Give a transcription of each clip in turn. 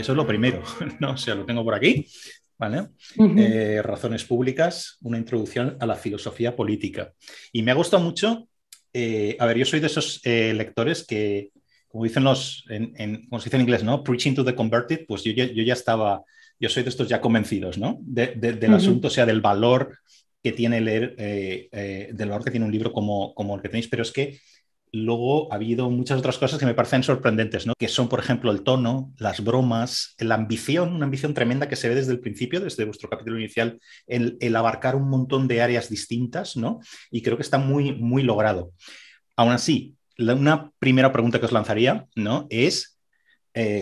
eso es lo primero, ¿no? O sea, lo tengo por aquí, ¿vale? Razones públicas, una introducción a la filosofía política. Y me ha gustado mucho, a ver, yo soy de esos lectores que, como dicen como se dice en inglés, ¿no? Preaching to the converted, pues yo ya estaba, yo soy de estos ya convencidos, ¿no? Del asunto, o sea, del valor que tiene leer, del valor que tiene un libro como el que tenéis, pero es que luego ha habido muchas otras cosas que me parecen sorprendentes, ¿no? Que son, por ejemplo, el tono, las bromas, la ambición, una ambición tremenda que se ve desde el principio, desde vuestro capítulo inicial, el abarcar un montón de áreas distintas, ¿no? Y creo que está muy, muy logrado. Aún así, una primera pregunta que os lanzaría, ¿no? Es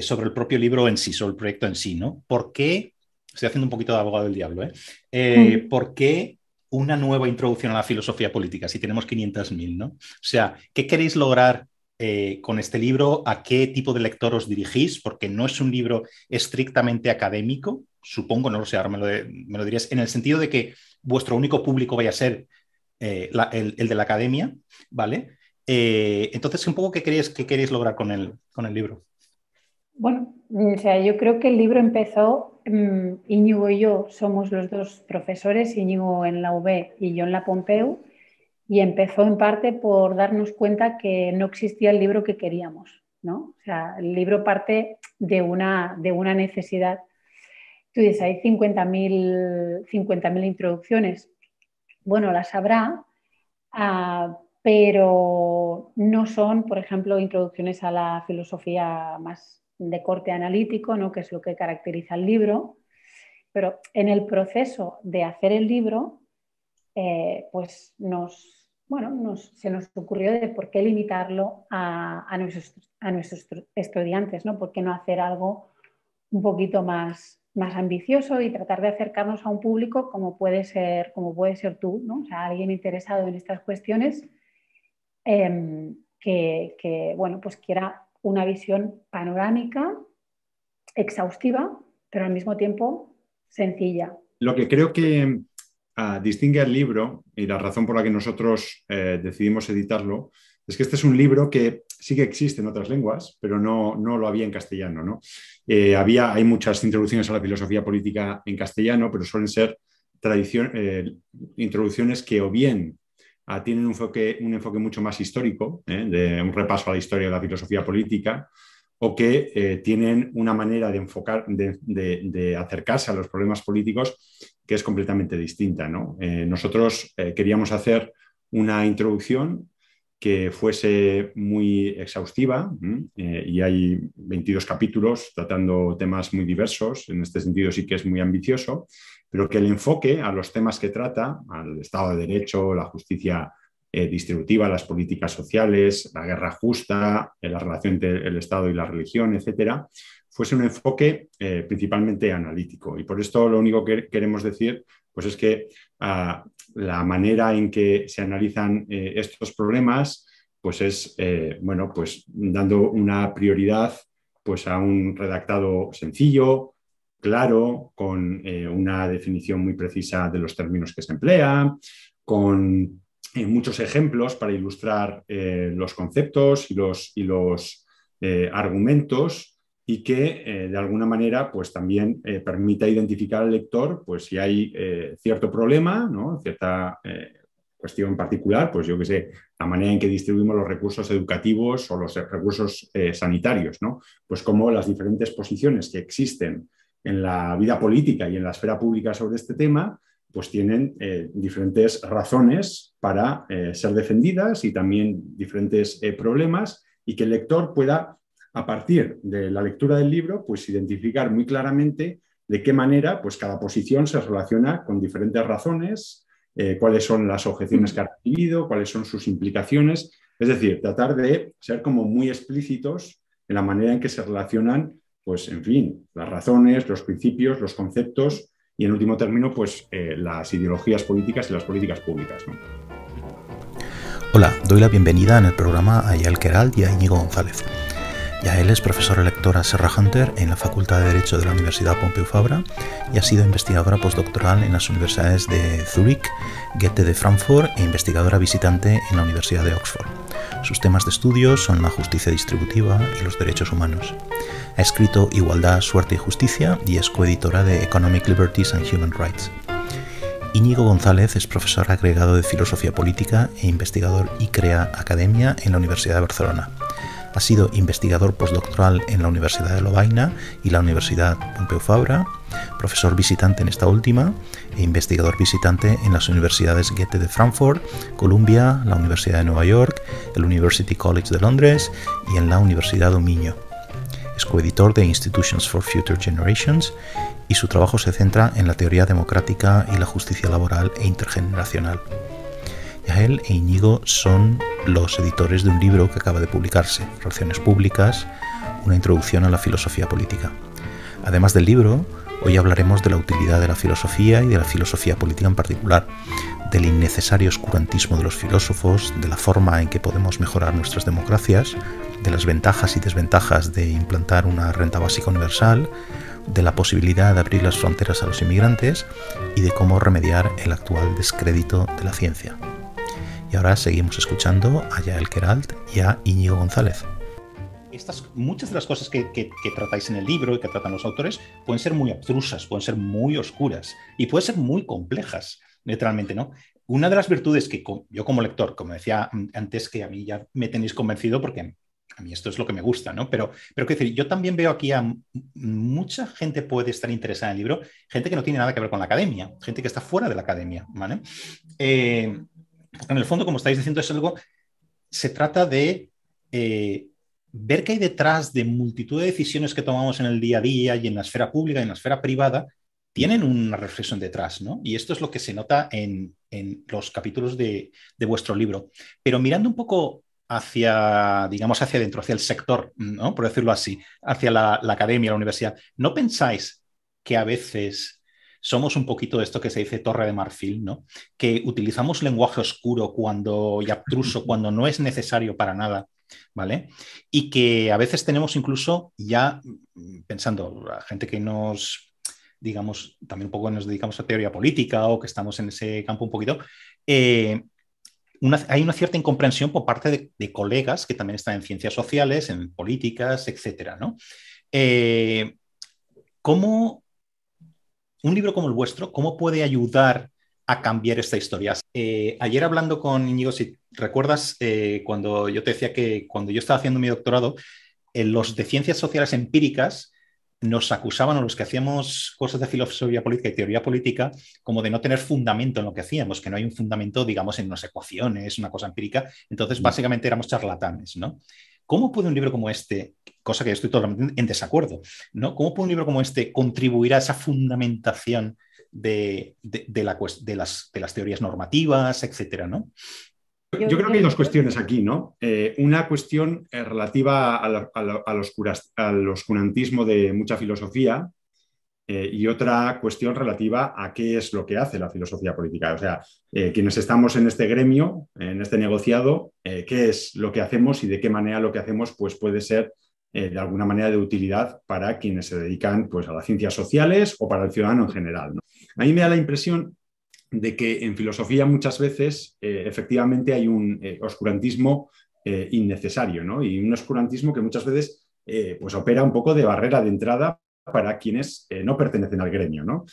sobre el propio libro en sí, sobre el proyecto en sí, ¿no? ¿Por qué? Estoy haciendo un poquito de abogado del diablo, ¿eh? ¿Por qué una nueva introducción a la filosofía política si tenemos 500.000, ¿no? O sea, ¿qué queréis lograr con este libro? ¿A qué tipo de lector os dirigís? Porque no es un libro estrictamente académico, supongo, no lo sé, ahora me lo dirías, en el sentido de que vuestro único público vaya a ser el de la academia, ¿vale? Entonces, un poco, ¿qué queréis lograr con el libro? Bueno, o sea, yo creo que el libro empezó, Íñigo y yo somos los dos profesores, Íñigo en la UB y yo en la Pompeu, y empezó en parte por darnos cuenta que no existía el libro que queríamos, ¿no? O sea, el libro parte de una necesidad. Tú dices, hay 50.000 introducciones. Bueno, las habrá, pero no son, por ejemplo, introducciones a la filosofía más de corte analítico, ¿no? Que es lo que caracteriza el libro. Pero en el proceso de hacer el libro, pues se nos ocurrió de por qué limitarlo a nuestros estudiantes, ¿no? ¿Por qué no hacer algo un poquito más ambicioso y tratar de acercarnos a un público como puede ser tú, ¿no? O sea, alguien interesado en estas cuestiones que bueno, pues quiera una visión panorámica, exhaustiva, pero al mismo tiempo sencilla. Lo que creo que distingue al libro y la razón por la que nosotros decidimos editarlo es que este es un libro que sí que existe en otras lenguas, pero no lo había en castellano, ¿no? Hay muchas introducciones a la filosofía política en castellano, pero suelen ser introducciones que o bien tienen un enfoque mucho más histórico, de un repaso a la historia de la filosofía política, o que tienen una manera de enfocar, de acercarse a los problemas políticos que es completamente distinta, ¿no? Nosotros queríamos hacer una introducción que fuese muy exhaustiva, y hay 22 capítulos tratando temas muy diversos, en este sentido sí que es muy ambicioso, pero que el enfoque a los temas que trata, al Estado de Derecho, la justicia distributiva, las políticas sociales, la guerra justa, la relación entre el Estado y la religión, etcétera, fuese un enfoque principalmente analítico. Y por esto lo único que queremos decir pues es que la manera en que se analizan estos problemas pues es pues dando una prioridad pues a un redactado sencillo, claro, con una definición muy precisa de los términos que se emplean, con muchos ejemplos para ilustrar los conceptos y los argumentos, y que de alguna manera pues también permita identificar al lector pues si hay cierto problema, ¿no? Cierta cuestión en particular, pues yo que sé, la manera en que distribuimos los recursos educativos o los recursos sanitarios, ¿no? Pues como las diferentes posiciones que existen en la vida política y en la esfera pública sobre este tema pues tienen diferentes razones para ser defendidas y también diferentes problemas, y que el lector pueda, a partir de la lectura del libro, pues identificar muy claramente de qué manera pues, cada posición se relaciona con diferentes razones, cuáles son las objeciones que ha recibido, cuáles son sus implicaciones. Es decir, tratar de ser como muy explícitos en la manera en que se relacionan, pues, en fin, las razones, los principios, los conceptos y, en último término, pues las ideologías políticas y las políticas públicas, ¿no? Hola, doy la bienvenida en el programa a Yael Queralt y a Íñigo González. Yael es profesora lectora Serra Hunter en la Facultad de Derecho de la Universidad Pompeu Fabra y ha sido investigadora postdoctoral en las universidades de Zúrich, Goethe de Frankfurt e investigadora visitante en la Universidad de Oxford. Sus temas de estudio son la justicia distributiva y los derechos humanos. Ha escrito Igualdad, Suerte y Justicia y es coeditora de Economic Liberties and Human Rights. Íñigo González es profesor agregado de Filosofía Política e investigador ICREA Academia en la Universidad de Barcelona. Ha sido investigador postdoctoral en la Universidad de Lovaina y la Universidad Pompeu Fabra, profesor visitante en esta última e investigador visitante en las universidades Goethe de Frankfurt, Columbia, la Universidad de Nueva York, el University College de Londres y en la Universidad do Minho. Es coeditor de Institutions for Future Generations y su trabajo se centra en la teoría democrática y la justicia laboral e intergeneracional. Yael e Íñigo son los editores de un libro que acaba de publicarse, Relaciones Públicas, una introducción a la filosofía política. Además del libro, hoy hablaremos de la utilidad de la filosofía y de la filosofía política en particular, del innecesario oscurantismo de los filósofos, de la forma en que podemos mejorar nuestras democracias, de las ventajas y desventajas de implantar una renta básica universal, de la posibilidad de abrir las fronteras a los inmigrantes y de cómo remediar el actual descrédito de la ciencia. Y ahora seguimos escuchando a Yael Queralt y a Íñigo González. Muchas de las cosas que tratáis en el libro y que tratan los autores pueden ser muy abstrusas, pueden ser muy oscuras y pueden ser muy complejas, literalmente, ¿no? Una de las virtudes que yo como lector, como decía antes, que a mí ya me tenéis convencido porque a mí esto es lo que me gusta, ¿no? Pero quiero decir, yo también veo aquí a mucha gente puede estar interesada en el libro, gente que no tiene nada que ver con la academia, gente que está fuera de la academia, ¿vale? En el fondo, como estáis diciendo, es algo, se trata de ver qué hay detrás de multitud de decisiones que tomamos en el día a día y en la esfera pública y en la esfera privada, tienen una reflexión detrás, ¿no? Y esto es lo que se nota en los capítulos de vuestro libro. Pero mirando un poco hacia, digamos, hacia adentro, hacia el sector, ¿no? Por decirlo así, hacia la academia, la universidad, ¿no pensáis que a veces somos un poquito de esto que se dice torre de marfil, ¿no? Que utilizamos lenguaje oscuro y abstruso cuando no es necesario para nada, ¿vale? Y que a veces tenemos incluso ya, pensando, la gente que digamos, también un poco nos dedicamos a teoría política o que estamos en ese campo un poquito, hay una cierta incomprensión por parte de colegas que también están en ciencias sociales, en políticas, etcétera, ¿no? ¿Cómo un libro como el vuestro, cómo puede ayudar a cambiar esta historia? Ayer hablando con Íñigo, si recuerdas, cuando yo te decía que cuando yo estaba haciendo mi doctorado, los de ciencias sociales empíricas nos acusaban, o los que hacíamos cosas de filosofía política y teoría política, como de no tener fundamento en lo que hacíamos, que no hay un fundamento, digamos, en unas ecuaciones, una cosa empírica. Entonces, básicamente éramos charlatanes, ¿no? ¿Cómo puede un libro como este, cosa que yo estoy totalmente en desacuerdo, ¿no? ¿Cómo puede un libro como este contribuir a esa fundamentación de las teorías normativas, etcétera, ¿no? Yo creo que hay dos cuestiones aquí, ¿no? Una cuestión relativa al oscurantismo de mucha filosofía y otra cuestión relativa a qué es lo que hace la filosofía política. O sea, quienes estamos en este gremio, en este negociado, qué es lo que hacemos y de qué manera lo que hacemos pues, puede ser de alguna manera de utilidad para quienes se dedican pues, a las ciencias sociales o para el ciudadano en general, ¿no? A mí me da la impresión de que en filosofía muchas veces efectivamente hay un oscurantismo innecesario, ¿no? Y un oscurantismo que muchas veces pues opera un poco de barrera de entrada para quienes no pertenecen al gremio, ¿no?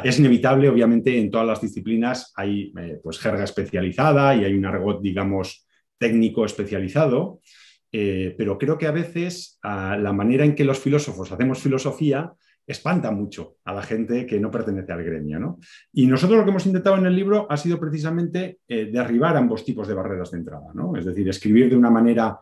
Es inevitable, obviamente, en todas las disciplinas hay pues jerga especializada y hay un argot, digamos, técnico especializado, pero creo que a veces la manera en que los filósofos hacemos filosofía espanta mucho a la gente que no pertenece al gremio, ¿no? Y nosotros lo que hemos intentado en el libro ha sido precisamente derribar ambos tipos de barreras de entrada, ¿no? Es decir, escribir de una manera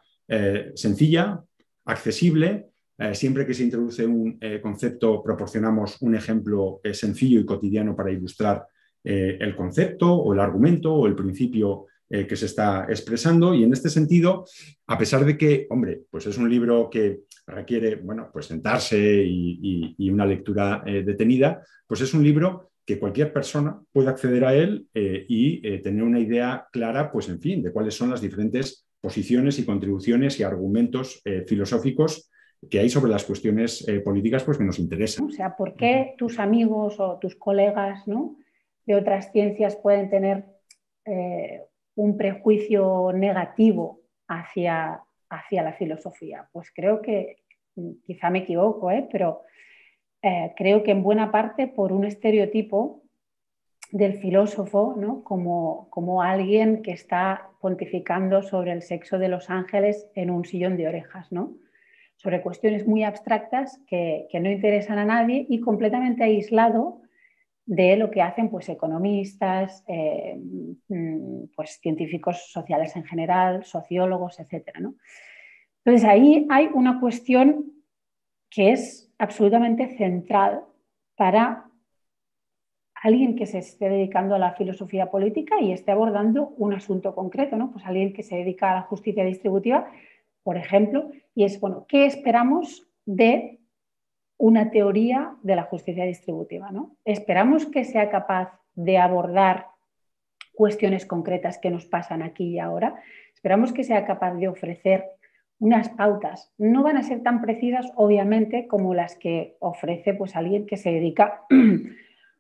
sencilla, accesible. Siempre que se introduce un concepto, proporcionamos un ejemplo sencillo y cotidiano para ilustrar el concepto o el argumento o el principio que se está expresando. Y en este sentido, a pesar de que, hombre, pues es un libro que requiere, bueno, pues sentarse y una lectura detenida, pues es un libro que cualquier persona puede acceder a él y tener una idea clara, pues en fin, de cuáles son las diferentes posiciones y contribuciones y argumentos filosóficos que hay sobre las cuestiones políticas pues, que nos interesan. O sea, ¿por qué tus amigos o tus colegas, ¿no?, de otras ciencias pueden tener un prejuicio negativo hacia la filosofía? Pues creo que, quizá me equivoco, pero creo que en buena parte por un estereotipo del filósofo, ¿no? como alguien que está pontificando sobre el sexo de los ángeles en un sillón de orejas, ¿no? Sobre cuestiones muy abstractas que no interesan a nadie y completamente aislado de lo que hacen pues, economistas, pues, científicos sociales en general, sociólogos, etc., ¿no? Entonces ahí hay una cuestión que es absolutamente central para alguien que se esté dedicando a la filosofía política y esté abordando un asunto concreto, ¿no? Pues alguien que se dedica a la justicia distributiva, por ejemplo, y es, bueno, ¿qué esperamos de una teoría de la justicia distributiva, ¿no? Esperamos que sea capaz de abordar cuestiones concretas que nos pasan aquí y ahora. Esperamos que sea capaz de ofrecer unas pautas. No van a ser tan precisas, obviamente, como las que ofrece pues, alguien que se dedica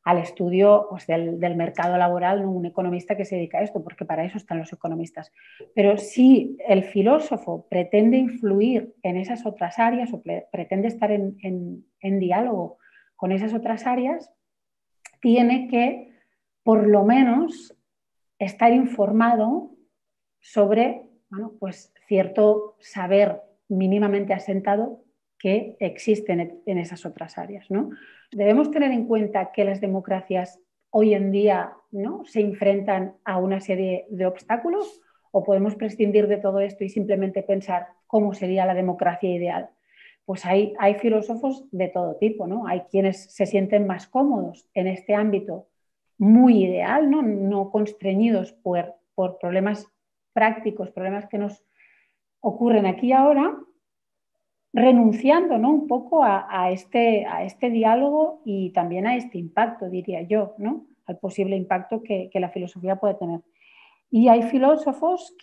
al estudio pues, del mercado laboral, ¿no? Un economista que se dedica a esto, porque para eso están los economistas. Pero si el filósofo pretende influir en esas otras áreas o pretende estar en diálogo con esas otras áreas, tiene que, por lo menos, estar informado sobre, bueno, pues, cierto saber mínimamente asentado que existen en esas otras áreas, ¿no? Debemos tener en cuenta que las democracias hoy en día, ¿no?, se enfrentan a una serie de obstáculos, o podemos prescindir de todo esto y simplemente pensar cómo sería la democracia ideal. Pues hay filósofos de todo tipo, ¿no? Hay quienes se sienten más cómodos en este ámbito muy ideal, no constreñidos por problemas prácticos, problemas que nos ocurren aquí y ahora, renunciando, ¿no?, un poco a este diálogo y también a este impacto, diría yo, ¿no?, al posible impacto que la filosofía puede tener. Y hay filósofos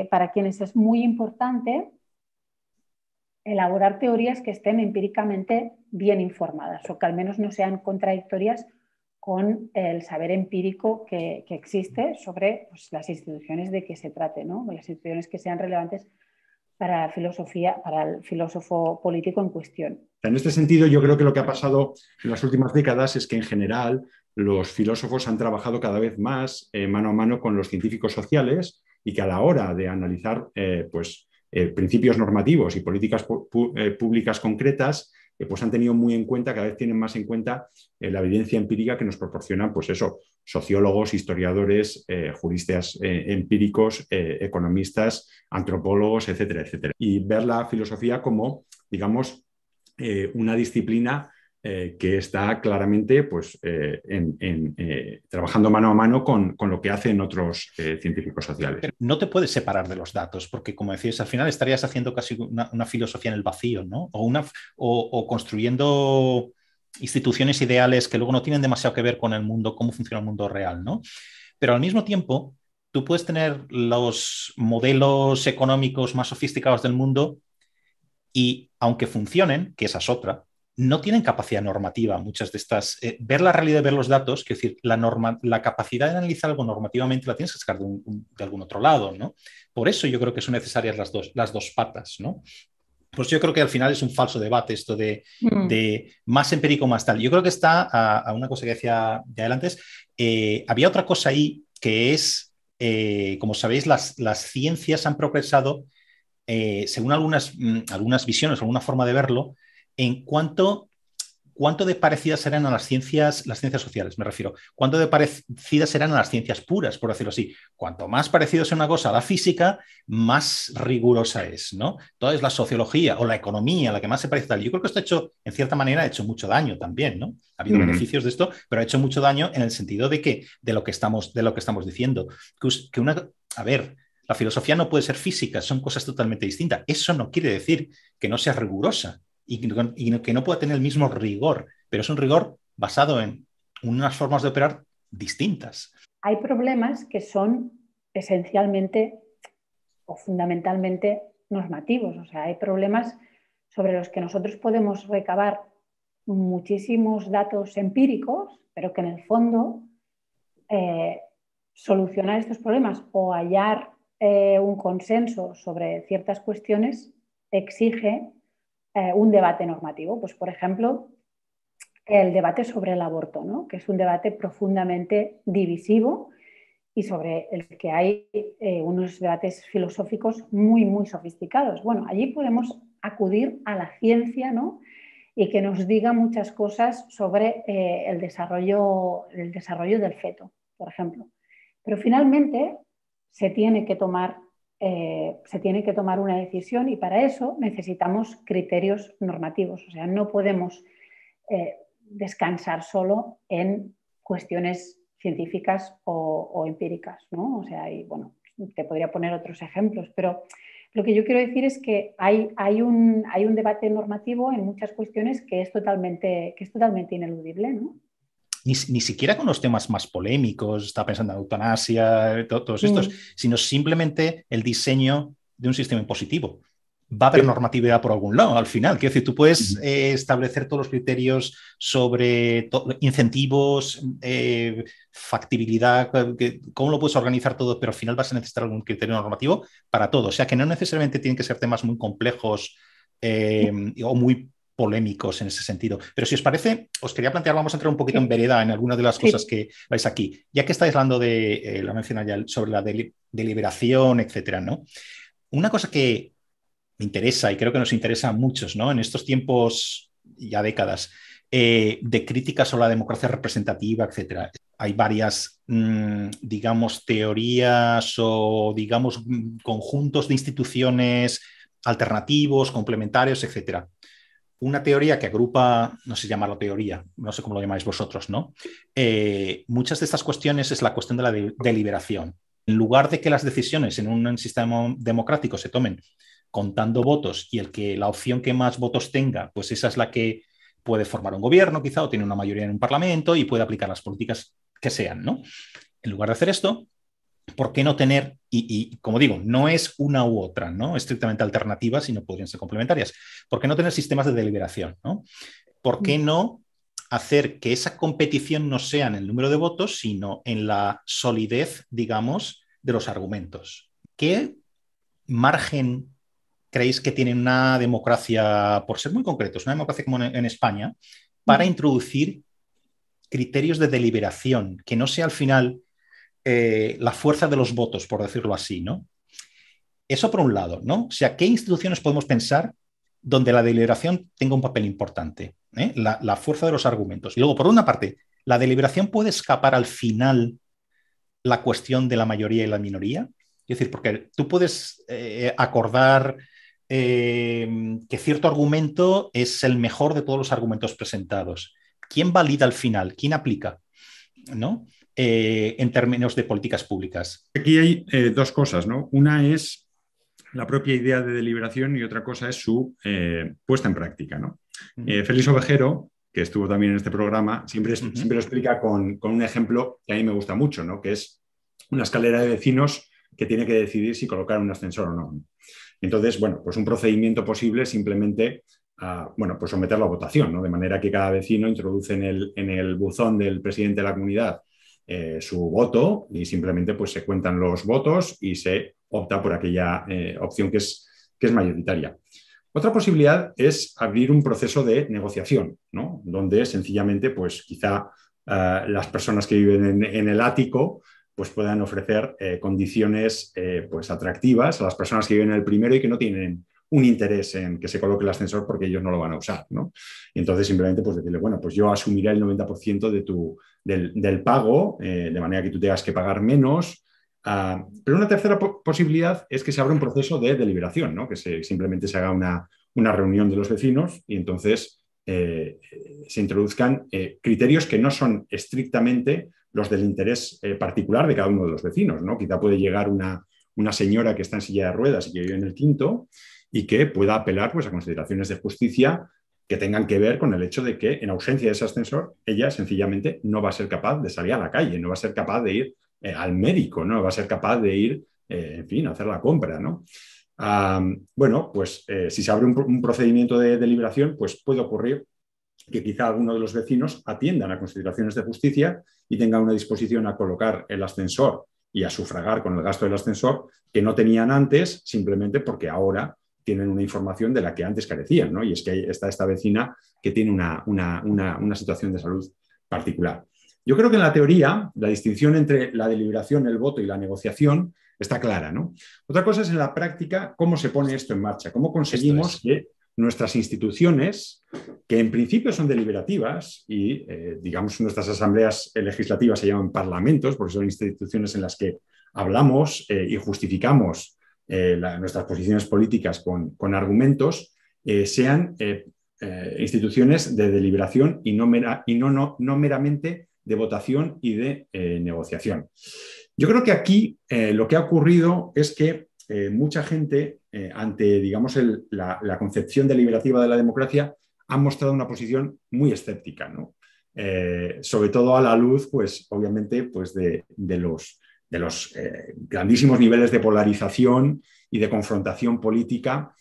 para quienes es muy importante elaborar teorías que estén empíricamente bien informadas o que al menos no sean contradictorias con el saber empírico que existe sobre pues, las instituciones de que se trate, ¿no? Las instituciones que sean relevantes para la filosofía, para el filósofo político en cuestión. En este sentido, yo creo que lo que ha pasado en las últimas décadas es que en general los filósofos han trabajado cada vez más mano a mano con los científicos sociales y que a la hora de analizar principios normativos y políticas públicas concretas, pues han tenido muy en cuenta, cada vez tienen más en cuenta la evidencia empírica que nos proporcionan, pues eso, sociólogos, historiadores, juristas empíricos, economistas, antropólogos, etcétera, etcétera. Y ver la filosofía como, digamos, una disciplina que está claramente pues, trabajando mano a mano con lo que hacen otros científicos sociales. Pero no te puedes separar de los datos, porque como decías, al final estarías haciendo casi una filosofía en el vacío, ¿no? O construyendo instituciones ideales que luego no tienen demasiado que ver con el mundo, cómo funciona el mundo real, ¿no? Pero al mismo tiempo, tú puedes tener los modelos económicos más sofisticados del mundo y aunque funcionen, que esa es otra, no tienen capacidad normativa. Muchas de estas, ver la realidad, ver los datos, que es decir, la capacidad de analizar algo normativamente la tienes que sacar de algún otro lado, ¿no? Por eso yo creo que son necesarias las dos patas, ¿no? Pues yo creo que al final es un falso debate esto de más empírico, más tal. Yo creo que está a una cosa que decía ya antes. Había otra cosa ahí que es, como sabéis, las ciencias han progresado según algunas visiones, alguna forma de verlo, en cuánto de parecidas eran a las ciencias sociales, me refiero. Cuánto de parecidas eran a las ciencias puras, por decirlo así. Cuanto más parecido sea una cosa a la física, más rigurosa es, ¿no? Entonces, la sociología o la economía, la que más se parece tal. Yo creo que esto ha hecho, en cierta manera, ha hecho mucho daño también, ¿no? Ha habido beneficios de esto, pero ha hecho mucho daño en el sentido de lo que estamos diciendo. A ver, la filosofía no puede ser física, son cosas totalmente distintas. Eso no quiere decir que no sea rigurosa y que no pueda tener el mismo rigor, pero es un rigor basado en unas formas de operar distintas. Hay problemas que son esencialmente o fundamentalmente normativos, o sea, hay problemas sobre los que nosotros podemos recabar muchísimos datos empíricos, pero que en el fondo solucionar estos problemas o hallar un consenso sobre ciertas cuestiones exige un debate normativo. Pues, por ejemplo, el debate sobre el aborto, ¿no? Que es un debate profundamente divisivo y sobre el que hay unos debates filosóficos muy, muy sofisticados. Bueno, allí podemos acudir a la ciencia, ¿no? Y que nos diga muchas cosas sobre el desarrollo del feto, por ejemplo. Pero finalmente se tiene que tomar una decisión y para eso necesitamos criterios normativos. O sea, no podemos descansar solo en cuestiones científicas o empíricas, ¿no? O sea, y bueno, te podría poner otros ejemplos, pero lo que yo quiero decir es que hay un debate normativo en muchas cuestiones que es totalmente ineludible, ¿no? Ni siquiera con los temas más polémicos, está pensando en eutanasia, todos estos, sino simplemente el diseño de un sistema impositivo. Va a haber normatividad por algún lado al final. Quiero decir, tú puedes establecer todos los criterios sobre incentivos, factibilidad, cómo lo puedes organizar todo, pero al final vas a necesitar algún criterio normativo para todo. O sea, que no necesariamente tienen que ser temas muy complejos o muy polémicos en ese sentido. Pero si os parece, os quería plantear, vamos a entrar un poquito en vereda en algunas de las cosas que vais aquí. Ya que estáis hablando de, la mencioné ya, sobre la deliberación, etcétera, ¿no? Una cosa que me interesa y creo que nos interesa a muchos, ¿no? En estos tiempos, ya décadas, de críticas sobre la democracia representativa, etcétera. Hay varias, digamos, teorías o, digamos, conjuntos de instituciones alternativos, complementarios, etcétera. Una teoría que agrupa, no sé llamarlo teoría, no sé cómo lo llamáis vosotros, ¿no? Muchas de estas cuestiones es la cuestión de la deliberación. En lugar de que las decisiones en un sistema democrático se tomen contando votos y la opción que más votos tenga, pues esa es la que puede formar un gobierno quizá o tiene una mayoría en un parlamento y puede aplicar las políticas que sean, ¿no? En lugar de hacer esto, ¿por qué no tener, y como digo, no es una u otra, ¿no? Estrictamente alternativas, sino podrían ser complementarias? ¿Por qué no tener sistemas de deliberación, ¿no? ¿Por qué no hacer que esa competición no sea en el número de votos, sino en la solidez, digamos, de los argumentos? ¿Qué margen creéis que tiene una democracia, por ser muy concretos, una democracia como en España, para introducir criterios de deliberación, que no sea al final la fuerza de los votos, por decirlo así, ¿no? Eso por un lado, ¿no? O sea, ¿qué instituciones podemos pensar donde la deliberación tenga un papel importante? La fuerza de los argumentos. Y luego, por una parte, ¿la deliberación puede escapar al final la cuestión de la mayoría y la minoría? Es decir, porque tú puedes acordar que cierto argumento es el mejor de todos los argumentos presentados. ¿Quién valida al final? ¿Quién aplica? ¿No? En términos de políticas públicas. Aquí hay dos cosas, ¿no? Una es la propia idea de deliberación y otra cosa es su puesta en práctica, ¿no? Félix Ovejero, que estuvo también en este programa, siempre lo explica con un ejemplo que a mí me gusta mucho, ¿no? Que es una escalera de vecinos que tiene que decidir si colocar un ascensor o no. Entonces, bueno, pues un procedimiento posible simplemente, bueno, pues someterlo a votación, ¿no? De manera que cada vecino introduce en el buzón del presidente de la comunidad su voto y simplemente pues se cuentan los votos y se opta por aquella opción que es mayoritaria. Otra posibilidad es abrir un proceso de negociación, ¿no? Donde sencillamente, pues quizá las personas que viven en el ático pues puedan ofrecer condiciones pues atractivas a las personas que viven en el primero y que no tienen un interés en que se coloque el ascensor porque ellos no lo van a usar, ¿no? Y entonces simplemente pues decirle, bueno, pues yo asumiré el 90% del pago, de manera que tú tengas que pagar menos. Pero una tercera posibilidad es que se abra un proceso de deliberación, ¿no? Que simplemente se haga una reunión de los vecinos y entonces se introduzcan criterios que no son estrictamente los del interés particular de cada uno de los vecinos, ¿no? Quizá puede llegar una señora que está en silla de ruedas y que vive en el quinto y que pueda apelar pues, a consideraciones de justicia que tengan que ver con el hecho de que en ausencia de ese ascensor ella sencillamente no va a ser capaz de salir a la calle, no va a ser capaz de ir al médico, no va a ser capaz de ir, en fin, a hacer la compra, ¿no? Bueno, pues si se abre un procedimiento de deliberación, pues puede ocurrir que quizá alguno de los vecinos atiendan a consideraciones de justicia y tenga una disposición a colocar el ascensor y a sufragar con el gasto del ascensor que no tenían antes, simplemente porque ahora tienen una información de la que antes carecían, ¿no? Y es que está esta vecina que tiene una situación de salud particular. Yo creo que en la teoría la distinción entre la deliberación, el voto y la negociación está clara, ¿no? Otra cosa es en la práctica cómo se pone esto en marcha, cómo conseguimos que nuestras instituciones, que en principio son deliberativas y, digamos, nuestras asambleas legislativas se llaman parlamentos, porque son instituciones en las que hablamos y justificamos nuestras posiciones políticas con argumentos, sean instituciones de deliberación y no meramente de votación y de negociación. Yo creo que aquí lo que ha ocurrido es que mucha gente, ante, digamos, la concepción deliberativa de la democracia, ha mostrado una posición muy escéptica, ¿no? Sobre todo a la luz, pues, obviamente, pues de los grandísimos niveles de polarización y de confrontación política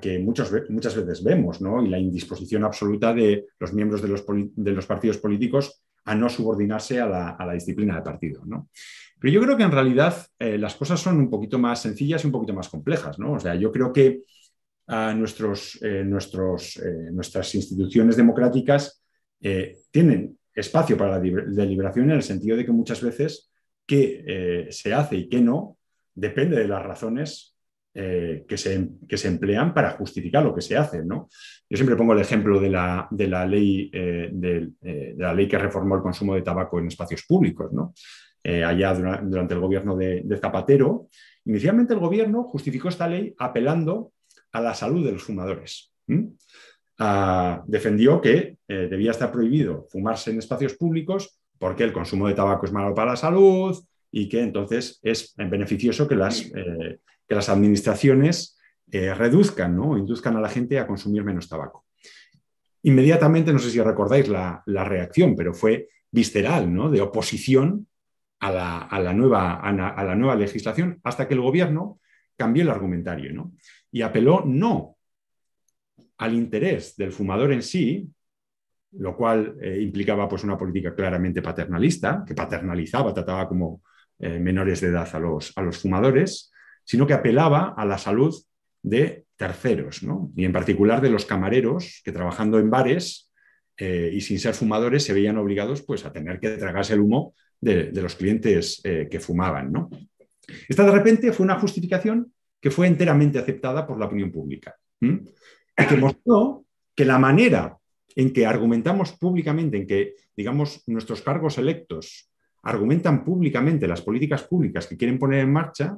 que muchas veces vemos, ¿no? Y la indisposición absoluta de los miembros de los partidos políticos a no subordinarse a la disciplina de partido, ¿no? Pero yo creo que en realidad las cosas son un poquito más sencillas y un poquito más complejas, ¿no? O sea, yo creo que nuestras instituciones democráticas tienen espacio para la deliberación en el sentido de que muchas veces qué se hace y qué no depende de las razones que se emplean para justificar lo que se hace, ¿no? Yo siempre pongo el ejemplo de la ley que reformó el consumo de tabaco en espacios públicos, ¿no? Allá durante el gobierno de Zapatero. Inicialmente el gobierno justificó esta ley apelando a la salud de los fumadores. Defendió que debía estar prohibido fumarse en espacios públicos porque el consumo de tabaco es malo para la salud y que entonces es beneficioso que las administraciones reduzcan, ¿no? O induzcan a la gente a consumir menos tabaco. Inmediatamente, no sé si recordáis la reacción, pero fue visceral, ¿no? De oposición a la nueva legislación, hasta que el gobierno cambió el argumentario, ¿no? Y apeló no al interés del fumador en sí, lo cual implicaba pues, una política claramente paternalista, que paternalizaba, trataba como menores de edad a los fumadores, sino que apelaba a la salud de terceros, ¿no? Y en particular de los camareros que trabajando en bares y sin ser fumadores se veían obligados pues, a tener que tragarse el humo de los clientes que fumaban, ¿no? Esta de repente fue una justificación que fue enteramente aceptada por la opinión pública, y que mostró que la manera en que argumentamos públicamente, en que, digamos, nuestros cargos electos argumentan públicamente las políticas públicas que quieren poner en marcha,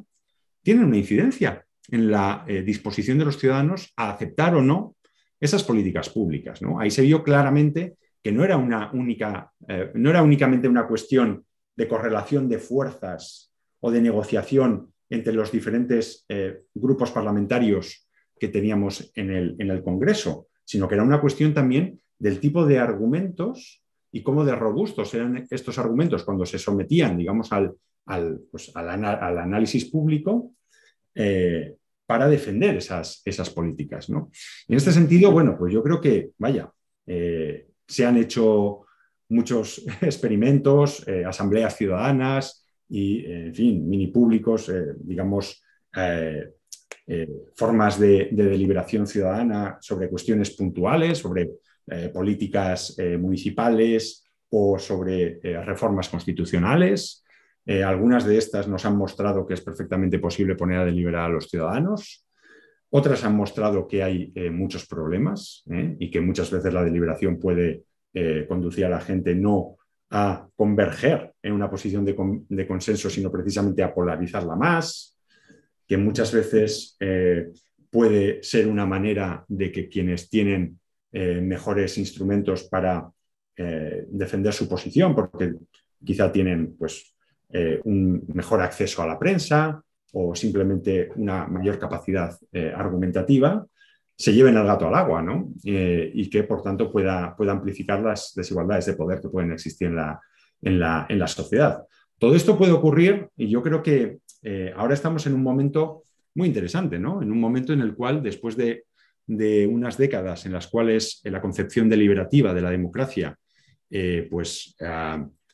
tienen una incidencia en la disposición de los ciudadanos a aceptar o no esas políticas públicas, ¿no? Ahí se vio claramente que no era únicamente una cuestión de correlación de fuerzas o de negociación entre los diferentes grupos parlamentarios que teníamos en el Congreso, sino que era una cuestión también del tipo de argumentos y cómo de robustos eran estos argumentos cuando se sometían, digamos, al análisis público para defender esas políticas, ¿no? Y en este sentido, bueno, pues yo creo que, se han hecho muchos experimentos, asambleas ciudadanas y, en fin, mini públicos, digamos, formas de deliberación ciudadana sobre cuestiones puntuales, sobre políticas municipales o sobre reformas constitucionales. Algunas de estas nos han mostrado que es perfectamente posible poner a deliberar a los ciudadanos. Otras han mostrado que hay muchos problemas y que muchas veces la deliberación puede conducir a la gente no a converger en una posición de consenso, sino precisamente a polarizarla más, que muchas veces puede ser una manera de que quienes tienen mejores instrumentos para defender su posición, porque quizá tienen pues, un mejor acceso a la prensa o simplemente una mayor capacidad argumentativa, se lleven el gato al agua, ¿no? Y que, por tanto, pueda amplificar las desigualdades de poder que pueden existir en la sociedad. Todo esto puede ocurrir y yo creo que ahora estamos en un momento muy interesante, ¿no? En un momento en el cual, después de unas décadas en las cuales la concepción deliberativa de la democracia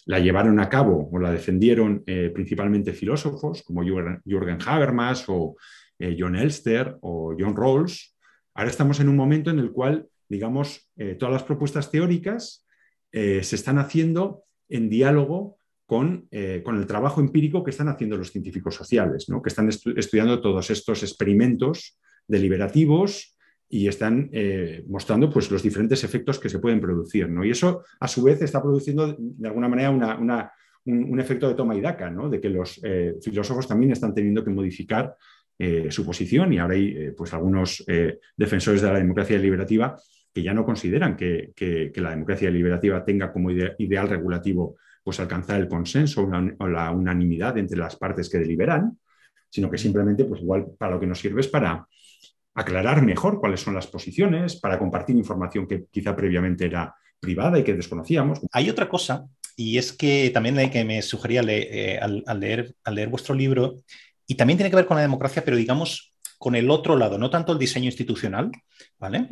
la llevaron a cabo o la defendieron principalmente filósofos como Jürgen Habermas o John Elster o John Rawls. Ahora estamos en un momento en el cual, digamos, todas las propuestas teóricas se están haciendo en diálogo con el trabajo empírico que están haciendo los científicos sociales, ¿no? Que están estudiando todos estos experimentos deliberativos y están mostrando pues, los diferentes efectos que se pueden producir, ¿no? Y eso, a su vez, está produciendo de alguna manera un efecto de toma y daca, ¿no? De que los filósofos también están teniendo que modificar su posición, y ahora hay pues, algunos defensores de la democracia deliberativa que ya no consideran que la democracia deliberativa tenga como ideal regulativo pues, alcanzar el consenso o la unanimidad entre las partes que deliberan, sino que simplemente pues, igual para lo que nos sirve es para aclarar mejor cuáles son las posiciones, para compartir información que quizá previamente era privada y que desconocíamos. Hay otra cosa, y es que también que me sugería al leer vuestro libro, y también tiene que ver con la democracia, pero digamos con el otro lado, no tanto el diseño institucional, ¿vale?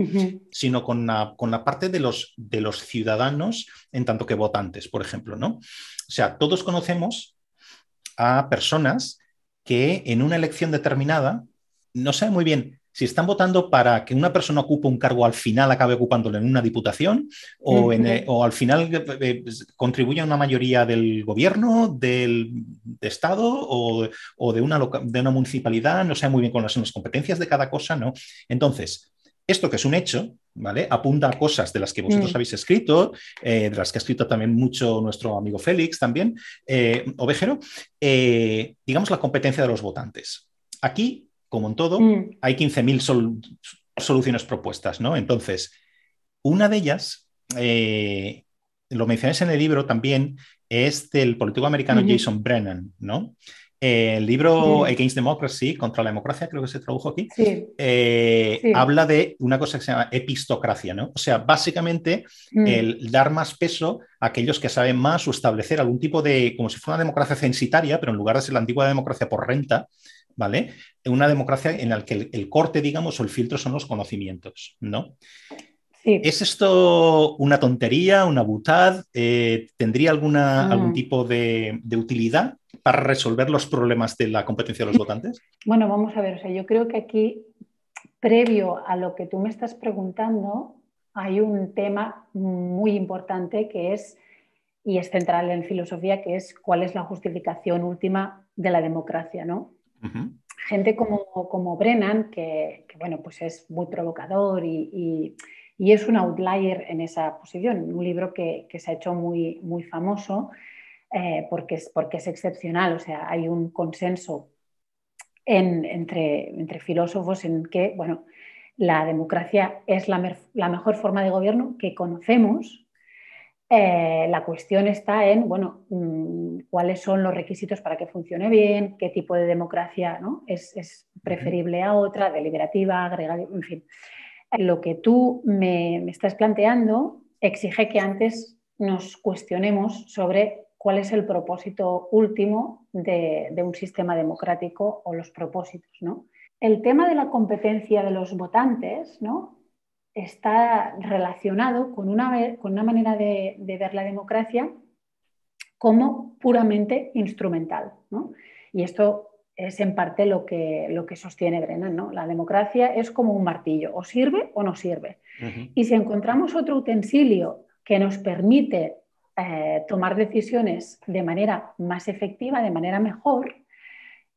Sino con la parte de los ciudadanos en tanto que votantes, por ejemplo, ¿no? O sea, todos conocemos a personas que en una elección determinada no saben muy bien si están votando para que una persona ocupe un cargo, al final acabe ocupándolo en una diputación o al final contribuya a una mayoría del gobierno, de Estado o de una municipalidad, no sabe muy bien cuáles son las competencias de cada cosa, ¿no? Entonces, esto que es un hecho, ¿vale? Apunta a cosas de las que vosotros habéis escrito, de las que ha escrito también mucho nuestro amigo Félix también, Ovejero, digamos la competencia de los votantes. Aquí, como en todo, hay 15.000 soluciones propuestas, ¿no? Entonces, una de ellas, lo mencionáis en el libro también, es del político americano Jason Brennan, ¿no? El libro Against Democracy, contra la democracia, creo que se tradujo aquí, habla de una cosa que se llama epistocracia, ¿no? O sea, básicamente el dar más peso a aquellos que saben más o establecer algún tipo de, como si fuera una democracia censitaria, pero en lugar de ser la antigua democracia por renta, ¿vale? Una democracia en la que el corte, digamos, o el filtro son los conocimientos, ¿no? Sí. ¿Es esto una tontería, una butad? ¿Tendría algún tipo de utilidad para resolver los problemas de la competencia de los votantes? Bueno, vamos a ver, o sea, yo creo que aquí, previo a lo que tú me estás preguntando, hay un tema muy importante que es, y es central en filosofía, que es cuál es la justificación última de la democracia, ¿no? Gente como Brennan, que bueno, pues es muy provocador y es un outlier en esa posición. Un libro que se ha hecho muy, muy famoso porque es excepcional. O sea, hay un consenso entre filósofos en que, bueno, la democracia es la mejor forma de gobierno que conocemos. La cuestión está en, bueno, cuáles son los requisitos para que funcione bien, qué tipo de democracia, ¿no? es preferible a otra, deliberativa, agregativa, en fin. Lo que tú me estás planteando exige que antes nos cuestionemos sobre cuál es el propósito último de un sistema democrático o los propósitos, ¿no? El tema de la competencia de los votantes, ¿no?, está relacionado con una manera de ver la democracia como puramente instrumental, ¿no? Y esto es en parte lo que sostiene Brennan, ¿no? La democracia es como un martillo, o sirve o no sirve. Y si encontramos otro utensilio que nos permite tomar decisiones de manera más efectiva, de manera mejor,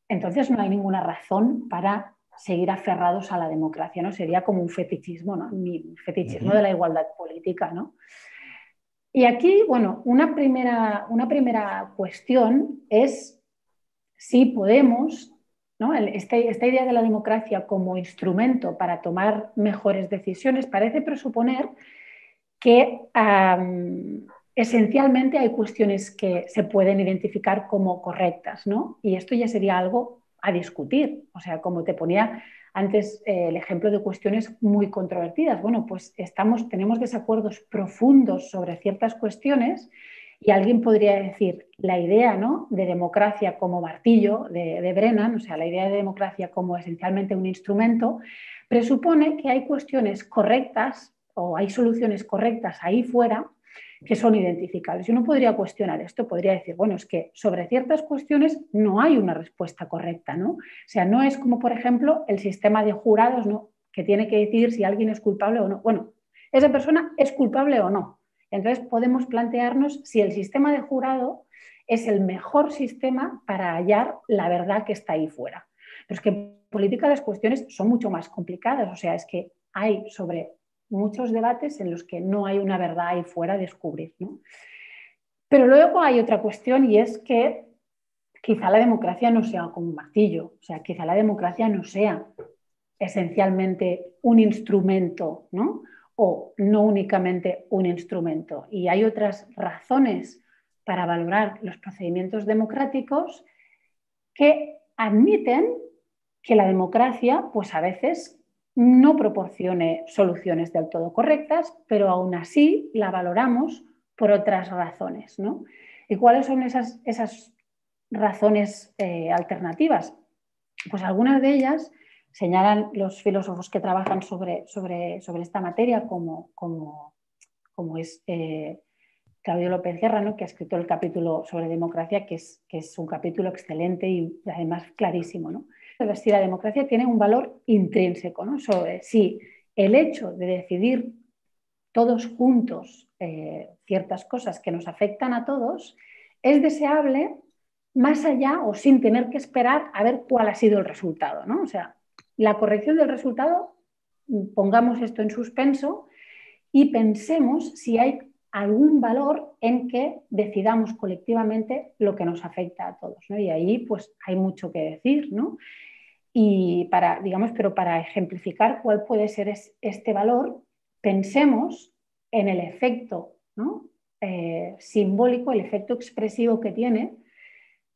entonces no hay ninguna razón para seguir aferrados a la democracia, ¿no? Sería como un fetichismo, ¿no? Un fetichismo de la igualdad política, ¿no? Y aquí, bueno, una primera cuestión es si podemos, ¿no? Esta idea de la democracia como instrumento para tomar mejores decisiones parece presuponer que esencialmente hay cuestiones que se pueden identificar como correctas, ¿no? Y esto ya sería algo a discutir. O sea, como te ponía antes el ejemplo de cuestiones muy controvertidas. Bueno, pues tenemos desacuerdos profundos sobre ciertas cuestiones y alguien podría decir la idea, ¿no?, de democracia como martillo de Brennan, o sea, la idea de democracia como esencialmente un instrumento, presupone que hay cuestiones correctas o hay soluciones correctas ahí fuera que son identificables. Y uno podría cuestionar esto, podría decir, bueno, es que sobre ciertas cuestiones no hay una respuesta correcta, ¿no? O sea, no es como, por ejemplo, el sistema de jurados, ¿no?, que tiene que decir si alguien es culpable o no. Bueno, esa persona es culpable o no. Entonces podemos plantearnos si el sistema de jurado es el mejor sistema para hallar la verdad que está ahí fuera. Pero es que en política las cuestiones son mucho más complicadas, o sea, es que hay sobre muchos debates en los que no hay una verdad ahí fuera a descubrir, ¿no? Pero luego hay otra cuestión y es que quizá la democracia no sea como un martillo, o sea, quizá la democracia no sea esencialmente un instrumento, ¿no? O no únicamente un instrumento. Y hay otras razones para valorar los procedimientos democráticos que admiten que la democracia, pues a veces no proporcione soluciones del todo correctas, pero aún así la valoramos por otras razones, ¿no? ¿Y cuáles son esas razones alternativas? Pues algunas de ellas señalan los filósofos que trabajan sobre esta materia, como es Claudio López Guerra, ¿no?, que ha escrito el capítulo sobre democracia, que es un capítulo excelente y además clarísimo, ¿no? Si la democracia tiene un valor intrínseco, ¿no?, sobre si el hecho de decidir todos juntos ciertas cosas que nos afectan a todos es deseable más allá o sin tener que esperar a ver cuál ha sido el resultado, ¿no? O sea, la corrección del resultado, pongamos esto en suspenso y pensemos si hay algún valor en que decidamos colectivamente lo que nos afecta a todos, ¿no? Y ahí pues hay mucho que decir, ¿no? Y pero para ejemplificar cuál puede ser este valor, pensemos en el efecto, ¿no?, simbólico, el efecto expresivo que tiene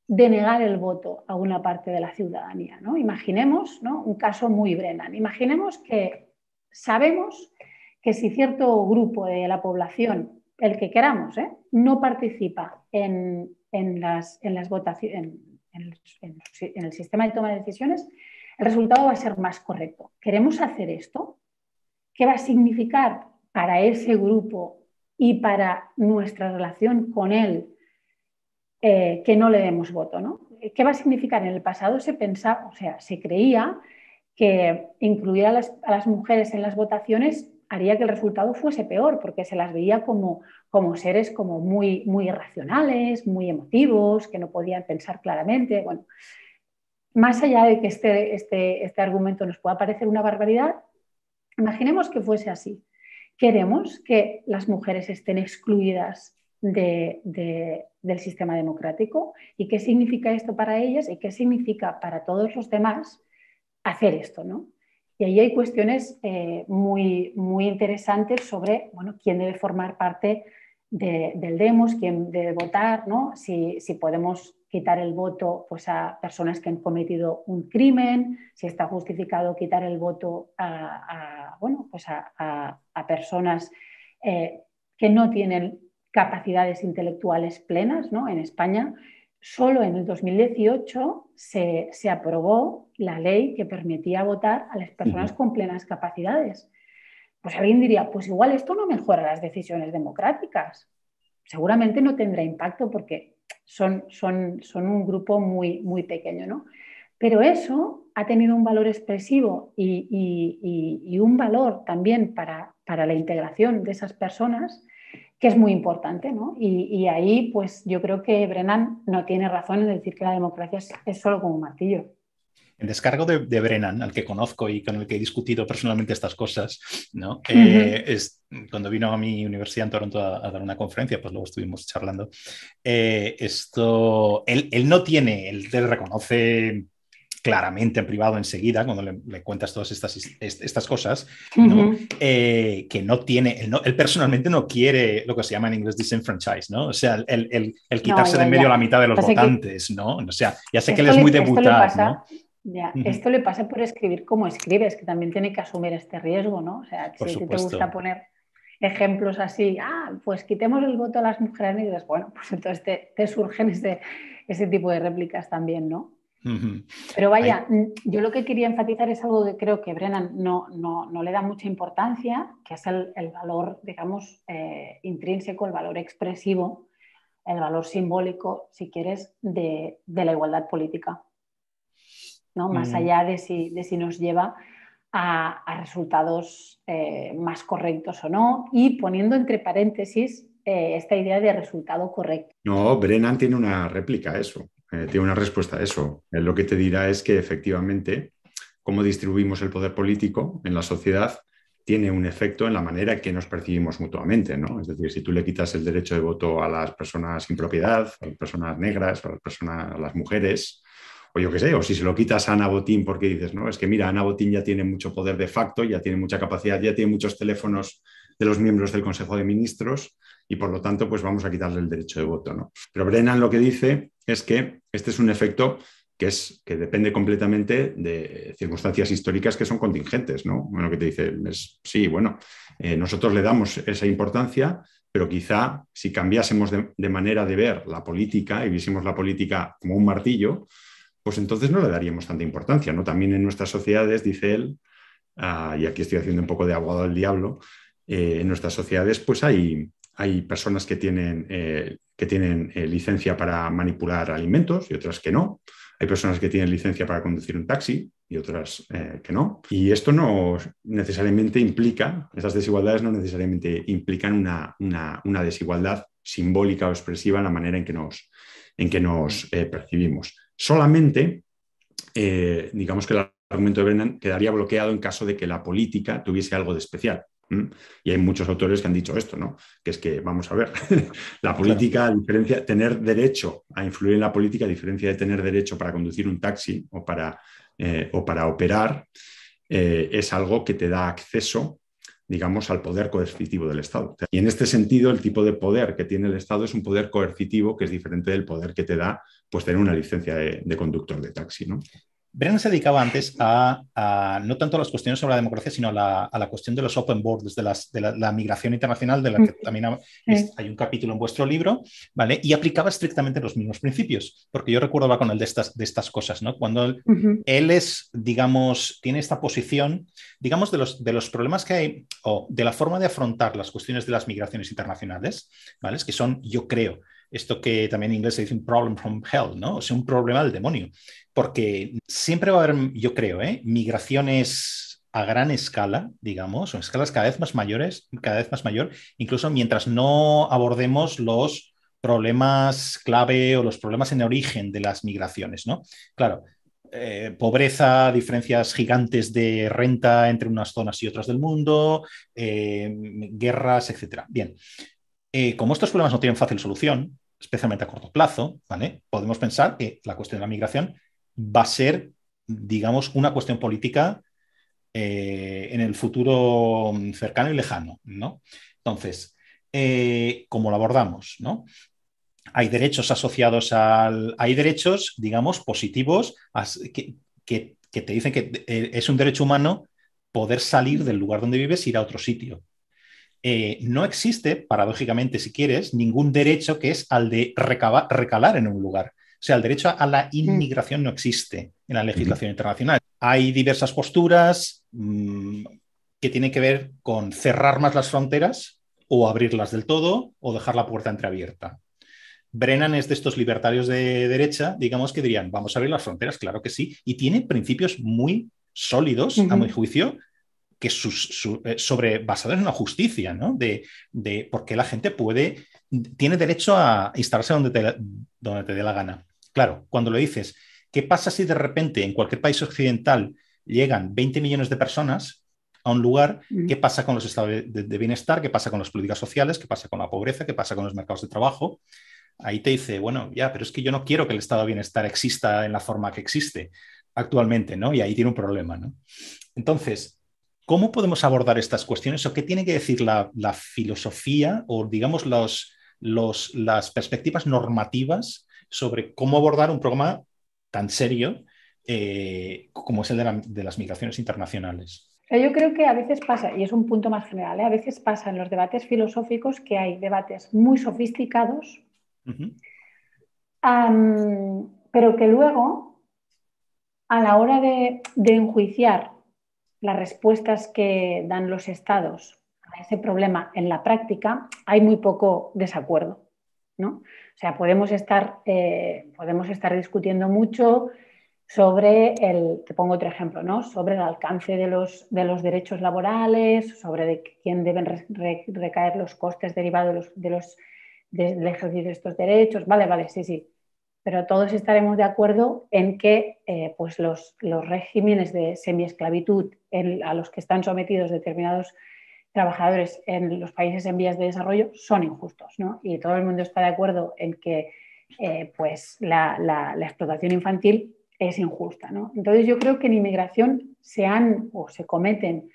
de negar el voto a una parte de la ciudadanía, ¿no? Imaginemos, ¿no?, un caso muy Brennan. Imaginemos que sabemos que si cierto grupo de la población, el que queramos, no participa en las votaciones, en el sistema de toma de decisiones, el resultado va a ser más correcto. ¿Queremos hacer esto? ¿Qué va a significar para ese grupo y para nuestra relación con él que no le demos voto, ¿no? ¿Qué va a significar? En el pasado se pensaba, o sea, se creía que incluir a las mujeres en las votaciones haría que el resultado fuese peor, porque se las veía como seres como muy, muy irracionales, muy emotivos, que no podían pensar claramente. Bueno, más allá de que este argumento nos pueda parecer una barbaridad, imaginemos que fuese así. Queremos que las mujeres estén excluidas del sistema democrático. ¿Y qué significa esto para ellas? ¿Y qué significa para todos los demás hacer esto, ¿no? Y ahí hay cuestiones muy, muy interesantes sobre, bueno, quién debe formar parte del demos, quién debe votar, ¿no? Si podemos quitar el voto pues, a personas que han cometido un crimen, si está justificado quitar el voto a personas que no tienen capacidades intelectuales plenas, ¿no? En España, solo en el 2018 se aprobó la ley que permitía votar a las personas con plenas capacidades. Pues alguien diría, pues igual esto no mejora las decisiones democráticas. Seguramente no tendrá impacto porque son un grupo muy, muy pequeño, ¿no? Pero eso ha tenido un valor expresivo y un valor también para la integración de esas personas que es muy importante, ¿no? Y ahí pues yo creo que Brennan no tiene razón en decir que la democracia es solo como un martillo. En descargo de Brennan, al que conozco y con el que he discutido personalmente estas cosas, ¿no? Cuando vino a mi universidad en Toronto a dar una conferencia, pues luego estuvimos charlando. Él no tiene, él te reconoce claramente en privado enseguida, cuando le cuentas todas estas cosas, ¿no? Que no tiene, él personalmente no quiere lo que se llama en inglés disenfranchise, ¿no? O sea, el quitarse de en medio a la mitad de los votantes, ¿no? O sea, ya sé que él es muy debutado, ¿no? Esto le pasa por escribir como escribes, que también tiene que asumir este riesgo, ¿no? O sea, si te gusta poner ejemplos así, pues quitemos el voto a las mujeres negras, bueno, pues entonces te surgen ese tipo de réplicas también, ¿no? Pero vaya, yo lo que quería enfatizar es algo que creo que Brennan no le da mucha importancia, que es el valor, digamos, intrínseco, el valor expresivo, el valor simbólico, si quieres, de la igualdad política, ¿no? Más allá de si nos lleva a resultados más correctos o no, y poniendo entre paréntesis esta idea de resultado correcto. No, Brennan tiene una réplica a eso, tiene una respuesta a eso. Él lo que te dirá es que efectivamente cómo distribuimos el poder político en la sociedad tiene un efecto en la manera en que nos percibimos mutuamente, ¿no? Es decir, si tú le quitas el derecho de voto a las personas sin propiedad, a las personas negras, a las mujeres, o yo qué sé, o si se lo quitas a Ana Botín porque dices, no, es que mira, Ana Botín ya tiene mucho poder de facto, ya tiene mucha capacidad, ya tiene muchos teléfonos de los miembros del Consejo de Ministros y por lo tanto pues vamos a quitarle el derecho de voto, ¿no? Pero Brennan lo que dice es que este es un efecto que depende completamente de circunstancias históricas que son contingentes, ¿no? Bueno, que te dice, sí, bueno, nosotros le damos esa importancia, pero quizá si cambiásemos de manera de ver la política y viésemos la política como un martillo, pues entonces no le daríamos tanta importancia, ¿no? También en nuestras sociedades, dice él, y aquí estoy haciendo un poco de abogado del diablo, en nuestras sociedades pues hay personas que tienen licencia para manipular alimentos y otras que no. Hay personas que tienen licencia para conducir un taxi y otras que no. Y esto no necesariamente implica, esas desigualdades no necesariamente implican una desigualdad simbólica o expresiva en la manera en que nos percibimos. Solamente, digamos que el argumento de Brennan quedaría bloqueado en caso de que la política tuviese algo de especial. Y hay muchos autores que han dicho esto, ¿no? Que es que, vamos a ver, la política, claro, tener derecho a influir en la política, a diferencia de tener derecho para conducir un taxi o para operar, es algo que te da acceso, digamos, al poder coercitivo del Estado. Y en este sentido, el tipo de poder que tiene el Estado es un poder coercitivo que es diferente del poder que te da pues, tener una licencia de conductor de taxi, ¿no? Brennan se dedicaba antes a no tanto a las cuestiones sobre la democracia, sino a la cuestión de los open borders, de la migración internacional, de la que también hay un capítulo en vuestro libro, ¿vale? Y aplicaba estrictamente los mismos principios, porque yo recuerdo hablar con él de estas cosas, ¿no? Cuando él es, digamos, tiene esta posición, digamos, de los problemas que hay, o de la forma de afrontar las cuestiones de las migraciones internacionales, ¿vale? Es que son, yo creo, esto que también en inglés se dice un problem from hell, ¿no? O sea, un problema del demonio. Porque siempre va a haber, yo creo, migraciones a gran escala, digamos, o en escalas cada vez más mayor, incluso mientras no abordemos los problemas clave o los problemas en origen de las migraciones, ¿no? Claro, pobreza, diferencias gigantes de renta entre unas zonas y otras del mundo, guerras, etc. Bien, como estos problemas no tienen fácil solución, especialmente a corto plazo, ¿vale? Podemos pensar que la cuestión de la migración va a ser, digamos, una cuestión política en el futuro cercano y lejano, ¿no? Entonces, ¿cómo lo abordamos, no? Hay derechos asociados hay derechos, digamos, positivos que te dicen que es un derecho humano poder salir del lugar donde vives e ir a otro sitio. No existe, paradójicamente, si quieres, ningún derecho que es al de recalar en un lugar. O sea, el derecho a la inmigración no existe en la legislación internacional. Hay diversas posturas que tienen que ver con cerrar más las fronteras o abrirlas del todo o dejar la puerta entreabierta. Brennan es de estos libertarios de derecha, digamos, que dirían, vamos a abrir las fronteras, claro que sí, y tiene principios muy sólidos, a mi juicio, que basados en una justicia, ¿no? De por qué la gente tiene derecho a instalarse donde te dé la gana. Claro, cuando lo dices, ¿qué pasa si de repente en cualquier país occidental llegan 20 millones de personas a un lugar? ¿Qué pasa con los estados de bienestar? ¿Qué pasa con las políticas sociales? ¿Qué pasa con la pobreza? ¿Qué pasa con los mercados de trabajo? Ahí te dice, bueno, ya, pero es que yo no quiero que el estado de bienestar exista en la forma que existe actualmente, ¿no? Y ahí tiene un problema, ¿no? Entonces, ¿cómo podemos abordar estas cuestiones o qué tiene que decir la filosofía o, digamos, las perspectivas normativas sobre cómo abordar un problema tan serio como es el de las migraciones internacionales? Yo creo que a veces pasa, y es un punto más general, a veces pasa en los debates filosóficos que hay debates muy sofisticados, pero que luego a la hora de enjuiciar las respuestas que dan los estados a ese problema en la práctica, hay muy poco desacuerdo, ¿no? O sea, podemos estar discutiendo mucho sobre te pongo otro ejemplo, ¿no? Sobre el alcance de los derechos laborales, sobre de quién deben recaer los costes derivados del ejercicio de estos derechos. Vale, sí. Pero todos estaremos de acuerdo en que pues los regímenes de semiesclavitud a los que están sometidos determinados trabajadores en los países en vías de desarrollo son injustos, ¿no? Y todo el mundo está de acuerdo en que pues la explotación infantil es injusta, ¿no? Entonces yo creo que en inmigración se cometen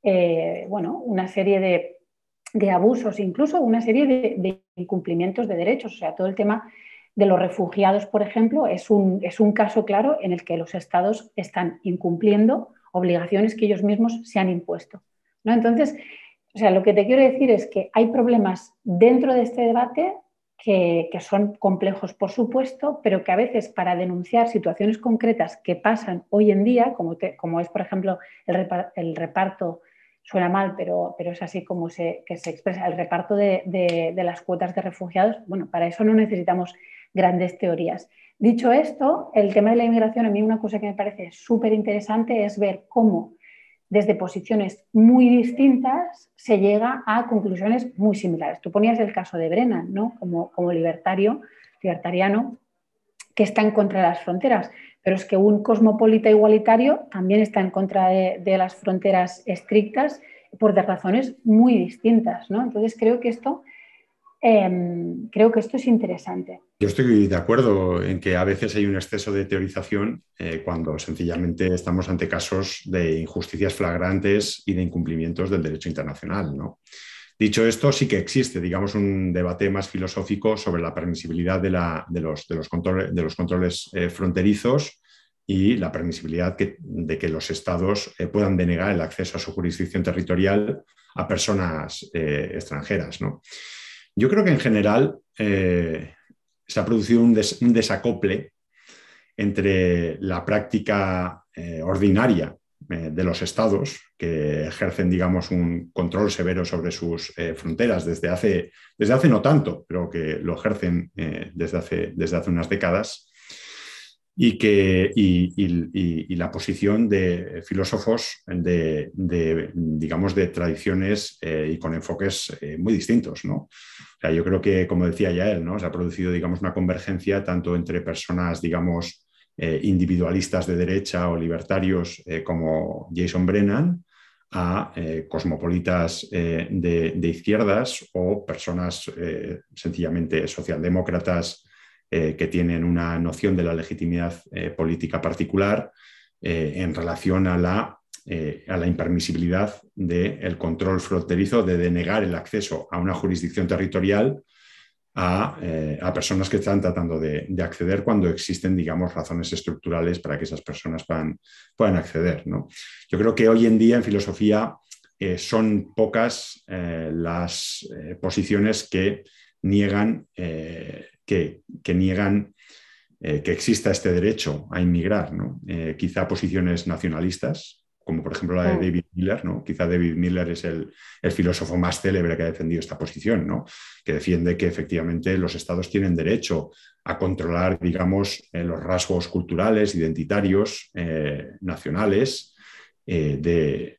una serie de abusos, incluso una serie de incumplimientos de derechos. O sea, todo el tema de los refugiados, por ejemplo, es un caso claro en el que los estados están incumpliendo obligaciones que ellos mismos se han impuesto, ¿no? Entonces, o sea, lo que te quiero decir es que hay problemas dentro de este debate que son complejos, por supuesto, pero que a veces para denunciar situaciones concretas que pasan hoy en día, como es, por ejemplo, el reparto, suena mal, pero es así como se expresa, el reparto de las cuotas de refugiados, bueno, para eso no necesitamos grandes teorías. Dicho esto, el tema de la inmigración, a mí una cosa que me parece súper interesante es ver cómo desde posiciones muy distintas se llega a conclusiones muy similares. Tú ponías el caso de Brennan, ¿no? Como libertariano, que está en contra de las fronteras, pero es que un cosmopolita igualitario también está en contra de las fronteras estrictas por razones muy distintas, ¿no? Entonces creo que esto es interesante. Yo estoy de acuerdo en que a veces hay un exceso de teorización cuando sencillamente estamos ante casos de injusticias flagrantes y de incumplimientos del derecho internacional, ¿no? Dicho esto, sí que existe, digamos, un debate más filosófico sobre la permisibilidad de los controles fronterizos y la permisibilidad de que los estados puedan denegar el acceso a su jurisdicción territorial a personas extranjeras, ¿no? Yo creo que en general se ha producido un desacople entre la práctica ordinaria de los estados, que ejercen, digamos, un control severo sobre sus fronteras desde hace no tanto, pero que lo ejercen desde hace unas décadas, y la posición de filósofos digamos, de tradiciones y con enfoques muy distintos, ¿no? O sea, yo creo que, como decía ya él, ¿no? Se ha producido, digamos, una convergencia tanto entre personas, digamos, individualistas de derecha o libertarios como Jason Brennan, a cosmopolitas de izquierdas o personas sencillamente socialdemócratas que tienen una noción de la legitimidad política particular en relación a la impermisibilidad del control fronterizo, de denegar el acceso a una jurisdicción territorial a personas que están tratando de acceder cuando existen, digamos, razones estructurales para que esas personas puedan acceder, ¿no? Yo creo que hoy en día en filosofía son pocas las posiciones que niegan que exista este derecho a inmigrar, ¿no? Quizá posiciones nacionalistas, como por ejemplo la de David Miller, ¿no? Quizá David Miller es el filósofo más célebre que ha defendido esta posición, ¿no? Que defiende que efectivamente los estados tienen derecho a controlar, digamos, los rasgos culturales, identitarios, nacionales de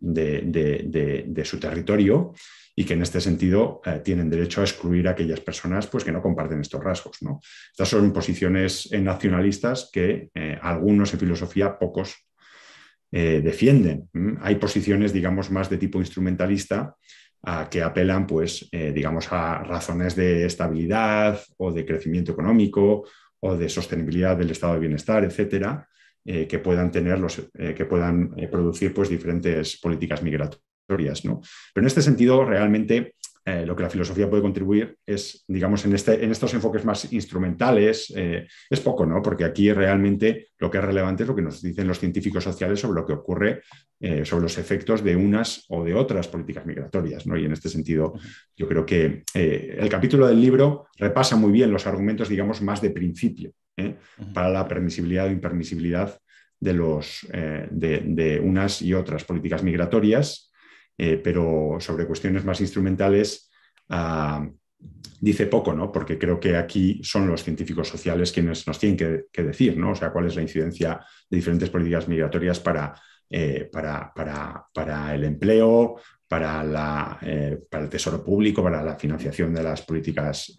su territorio, y que en este sentido tienen derecho a excluir a aquellas personas pues, que no comparten estos rasgos, ¿no? Estas son posiciones nacionalistas que algunos en filosofía, pocos, defienden. Hay posiciones, digamos, más de tipo instrumentalista que apelan, pues, digamos, a razones de estabilidad o de crecimiento económico o de sostenibilidad del estado de bienestar, etcétera, que puedan producir pues, diferentes políticas migratorias, ¿no? Pero en este sentido, realmente, lo que la filosofía puede contribuir es, digamos, en estos enfoques más instrumentales, es poco, ¿no? Porque aquí realmente lo que es relevante es lo que nos dicen los científicos sociales sobre lo que ocurre, sobre los efectos de unas o de otras políticas migratorias, ¿no? Y en este sentido, yo creo que el capítulo del libro repasa muy bien los argumentos, digamos, más de principio, para la permisibilidad o impermisibilidad de unas y otras políticas migratorias, pero sobre cuestiones más instrumentales dice poco, ¿no? Porque creo que aquí son los científicos sociales quienes nos tienen que decir, ¿no? O sea, cuál es la incidencia de diferentes políticas migratorias para el empleo, para el tesoro público, para la financiación de las políticas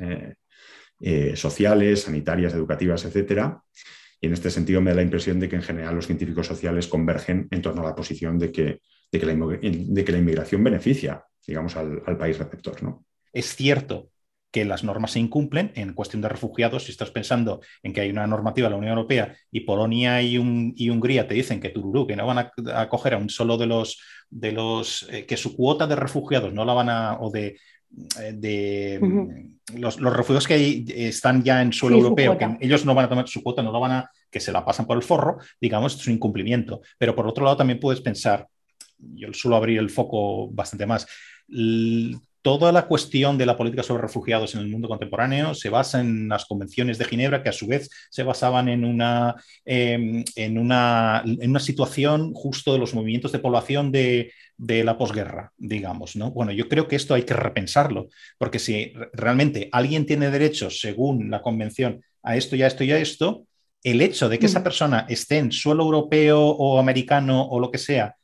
sociales, sanitarias, educativas, etcétera. Y en este sentido me da la impresión de que en general los científicos sociales convergen en torno a la posición de que la inmigración beneficia, digamos, al país receptor, ¿no? Es cierto que las normas se incumplen en cuestión de refugiados. Si estás pensando en que hay una normativa de la Unión Europea y Polonia y Hungría te dicen que tururú, que no van a acoger a un solo de los que su cuota de refugiados no la van a, o de los refugiados que están ya en suelo europeo, que ellos no van a tomar su cuota, no la van a, que se la pasan por el forro, digamos, esto es un incumplimiento. Pero por otro lado también puedes pensar, yo suelo abrir el foco bastante más, toda la cuestión de la política sobre refugiados en el mundo contemporáneo se basa en las convenciones de Ginebra, que a su vez se basaban en una situación justo de los movimientos de población de la posguerra, digamos, ¿no? Bueno, yo creo que esto hay que repensarlo, porque si realmente alguien tiene derecho, según la convención, a esto y a esto y a esto, el hecho de que esa persona esté en suelo europeo o americano o lo que sea,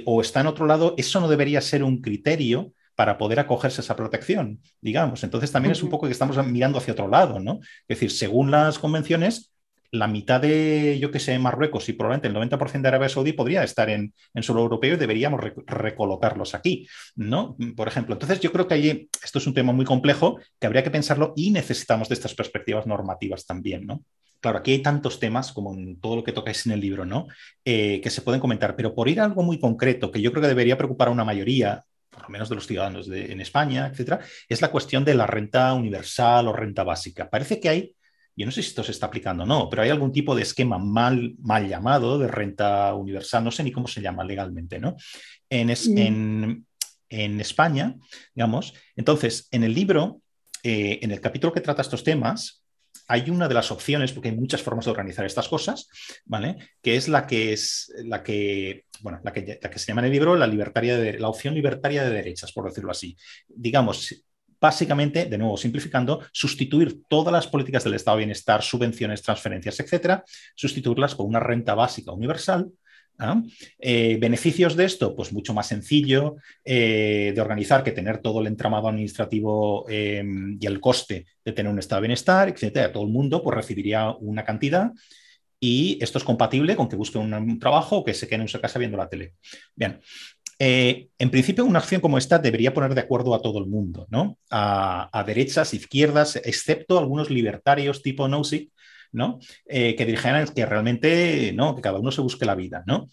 o está en otro lado, eso no debería ser un criterio para poder acogerse a esa protección, digamos. Entonces también es un poco que estamos mirando hacia otro lado, ¿no? Es decir, según las convenciones, la mitad de, yo que sé, Marruecos y probablemente el 90% de Arabia Saudí podría estar en suelo europeo y deberíamos recolocarlos aquí, ¿no? Por ejemplo. Entonces yo creo que esto es un tema muy complejo que habría que pensarlo y necesitamos de estas perspectivas normativas también, ¿no? Claro, aquí hay tantos temas, como en todo lo que tocáis en el libro, ¿no? Que se pueden comentar, pero por ir a algo muy concreto, que yo creo que debería preocupar a una mayoría, por lo menos de los ciudadanos en España, etcétera, es la cuestión de la renta universal o renta básica. Parece que hay, yo no sé si esto se está aplicando o no, pero hay algún tipo de esquema mal llamado de renta universal, no sé ni cómo se llama legalmente, ¿no? En España, digamos. Entonces, en el libro, en el capítulo que trata estos temas, hay una de las opciones, porque hay muchas formas de organizar estas cosas, ¿vale? Que es la que se llama en el libro la opción libertaria de derechas, por decirlo así. Digamos, básicamente, de nuevo simplificando, sustituir todas las políticas del estado de bienestar, subvenciones, transferencias, etcétera, sustituirlas por una renta básica universal. Beneficios de esto, pues mucho más sencillo de organizar que tener todo el entramado administrativo y el coste de tener un estado de bienestar, etcétera. Todo el mundo pues recibiría una cantidad y esto es compatible con que busque un trabajo o que se quede en su casa viendo la tele. Bien. En principio, una acción como esta debería poner de acuerdo a todo el mundo, ¿no? A derechas, izquierdas, excepto algunos libertarios tipo Nozick, ¿no? Que dijeran que realmente, ¿no? Que cada uno se busque la vida, ¿no?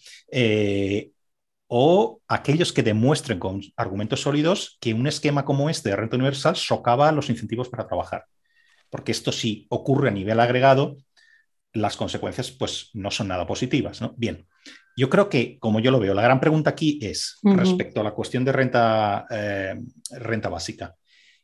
O aquellos que demuestren con argumentos sólidos que un esquema como este de renta universal socava los incentivos para trabajar. Porque esto sí ocurre a nivel agregado, las consecuencias pues no son nada positivas, ¿no? Bien, yo creo que, como yo lo veo, la gran pregunta aquí es, respecto a la cuestión de renta básica,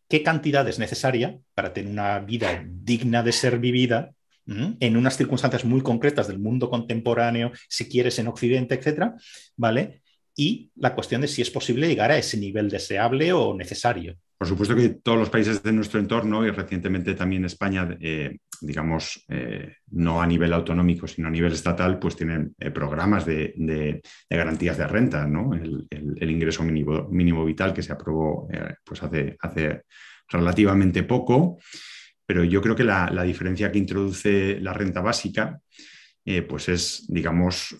¿qué cantidad es necesaria para tener una vida digna de ser vivida en unas circunstancias muy concretas del mundo contemporáneo, si quieres en Occidente, etcétera, ¿vale? Y la cuestión de si es posible llegar a ese nivel deseable o necesario. Por supuesto que todos los países de nuestro entorno y recientemente también España, digamos, no a nivel autonómico, sino a nivel estatal, pues tienen programas de garantías de renta, ¿no? El ingreso mínimo vital que se aprobó pues hace relativamente poco, pero yo creo que la diferencia que introduce la renta básica pues es, digamos,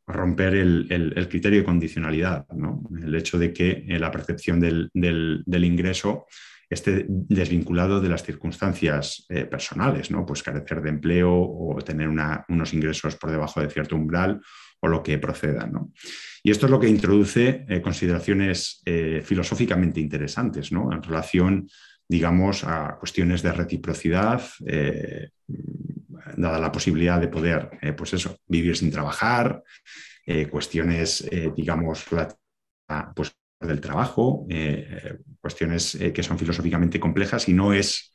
romper el criterio de condicionalidad, ¿no? El hecho de que la percepción del ingreso esté desvinculado de las circunstancias personales, ¿no? Pues carecer de empleo o tener unos ingresos por debajo de cierto umbral o lo que proceda, ¿no? Y esto es lo que introduce consideraciones filosóficamente interesantes, ¿no? En relación, digamos, a cuestiones de reciprocidad, dada la posibilidad de poder, pues eso, vivir sin trabajar, cuestiones, digamos, pues, del trabajo, cuestiones que son filosóficamente complejas y no es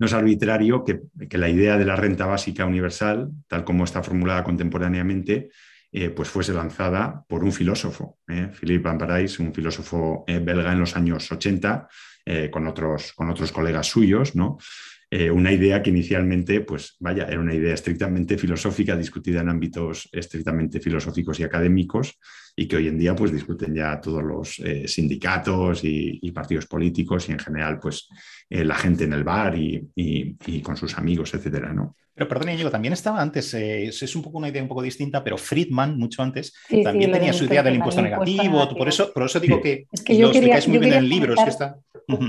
no es arbitrario que la idea de la renta básica universal, tal como está formulada contemporáneamente, pues fuese lanzada por un filósofo, Philippe Van Parijs, un filósofo belga en los años 80, con otros colegas suyos, ¿no? Una idea que inicialmente, pues vaya, era una idea estrictamente filosófica, discutida en ámbitos estrictamente filosóficos y académicos, y que hoy en día pues discuten ya todos los sindicatos y partidos políticos y en general pues la gente en el bar y con sus amigos, etcétera, ¿no? Pero perdón, Íñigo, también estaba antes, es un poco una idea un poco distinta, pero Friedman, mucho antes, Sí, también lo de tenía su idea del Milton impuesto Friedman, el impuesto negativo. negativo. Por eso digo que, Es que y yo lo explicáis muy bien quería en libros. comentar,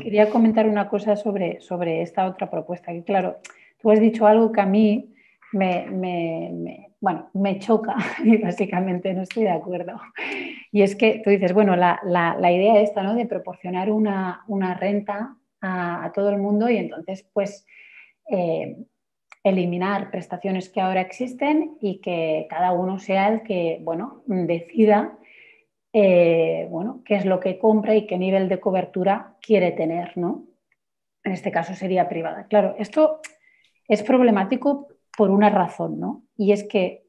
quería comentar una cosa sobre esta otra propuesta. Que claro, tú has dicho algo que a mí me choca y básicamente no estoy de acuerdo. Y es que tú dices, bueno, la idea esta, ¿no?, de proporcionar una renta a todo el mundo y entonces pues eliminar prestaciones que ahora existen y que cada uno sea el que, bueno, decida qué es lo que compra y qué nivel de cobertura quiere tener, ¿no? En este caso sería privada. Claro, esto es problemático por una razón, ¿no? Y es que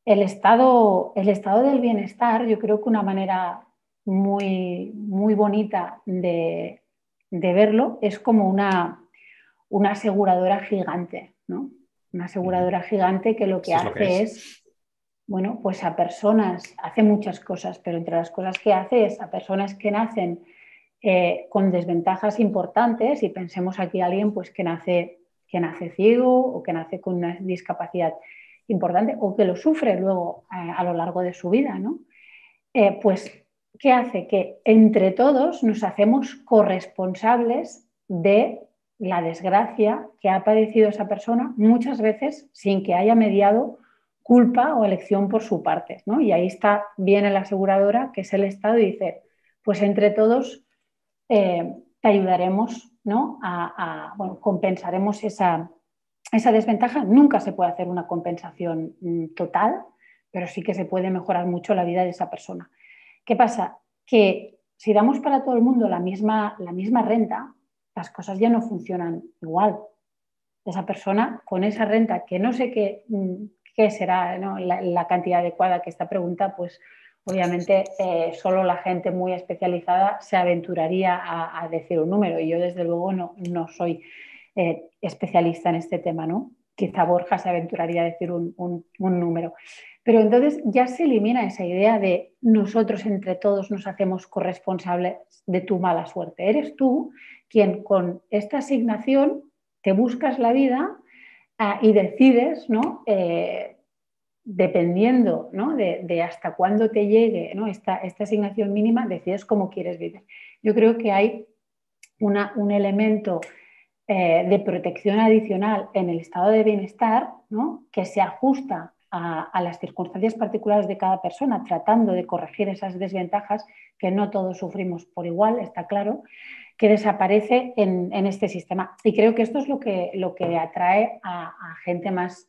el estado del bienestar, yo creo que una manera muy, muy bonita de verlo es como una aseguradora gigante, ¿no? Una aseguradora gigante que lo que hace es, bueno, pues a personas, hace muchas cosas, pero entre las cosas que hace es a personas que nacen con desventajas importantes, y pensemos aquí a alguien pues que nace ciego o que nace con una discapacidad importante o que lo sufre luego a lo largo de su vida, ¿no? Pues, ¿qué hace? Que entre todos nos hacemos corresponsables de la desgracia que ha padecido esa persona, muchas veces sin que haya mediado culpa o elección por su parte, ¿no? Y ahí viene la aseguradora, que es el Estado, y dice, pues entre todos te ayudaremos, ¿no?, compensaremos esa desventaja. Nunca se puede hacer una compensación total, pero sí que se puede mejorar mucho la vida de esa persona. ¿Qué pasa? Que si damos para todo el mundo la misma renta, las cosas ya no funcionan igual. Esa persona con esa renta, que no sé qué será, ¿no?, la cantidad adecuada, que esta pregunta, pues obviamente solo la gente muy especializada se aventuraría a decir un número, y yo desde luego no soy especialista en este tema, ¿no? Quizá Borja se aventuraría a decir un número. Pero entonces ya se elimina esa idea de nosotros entre todos nos hacemos corresponsables de tu mala suerte. Eres tú quien con esta asignación te buscas la vida y decides, ¿no?, dependiendo, ¿no?, de hasta cuándo te llegue, ¿no?, esta asignación mínima, decides cómo quieres vivir. Yo creo que hay un elemento de protección adicional en el estado de bienestar, ¿no?, que se ajusta a las circunstancias particulares de cada persona, tratando de corregir esas desventajas que no todos sufrimos por igual, está claro, que desaparece en este sistema. Y creo que esto es lo que atrae a gente más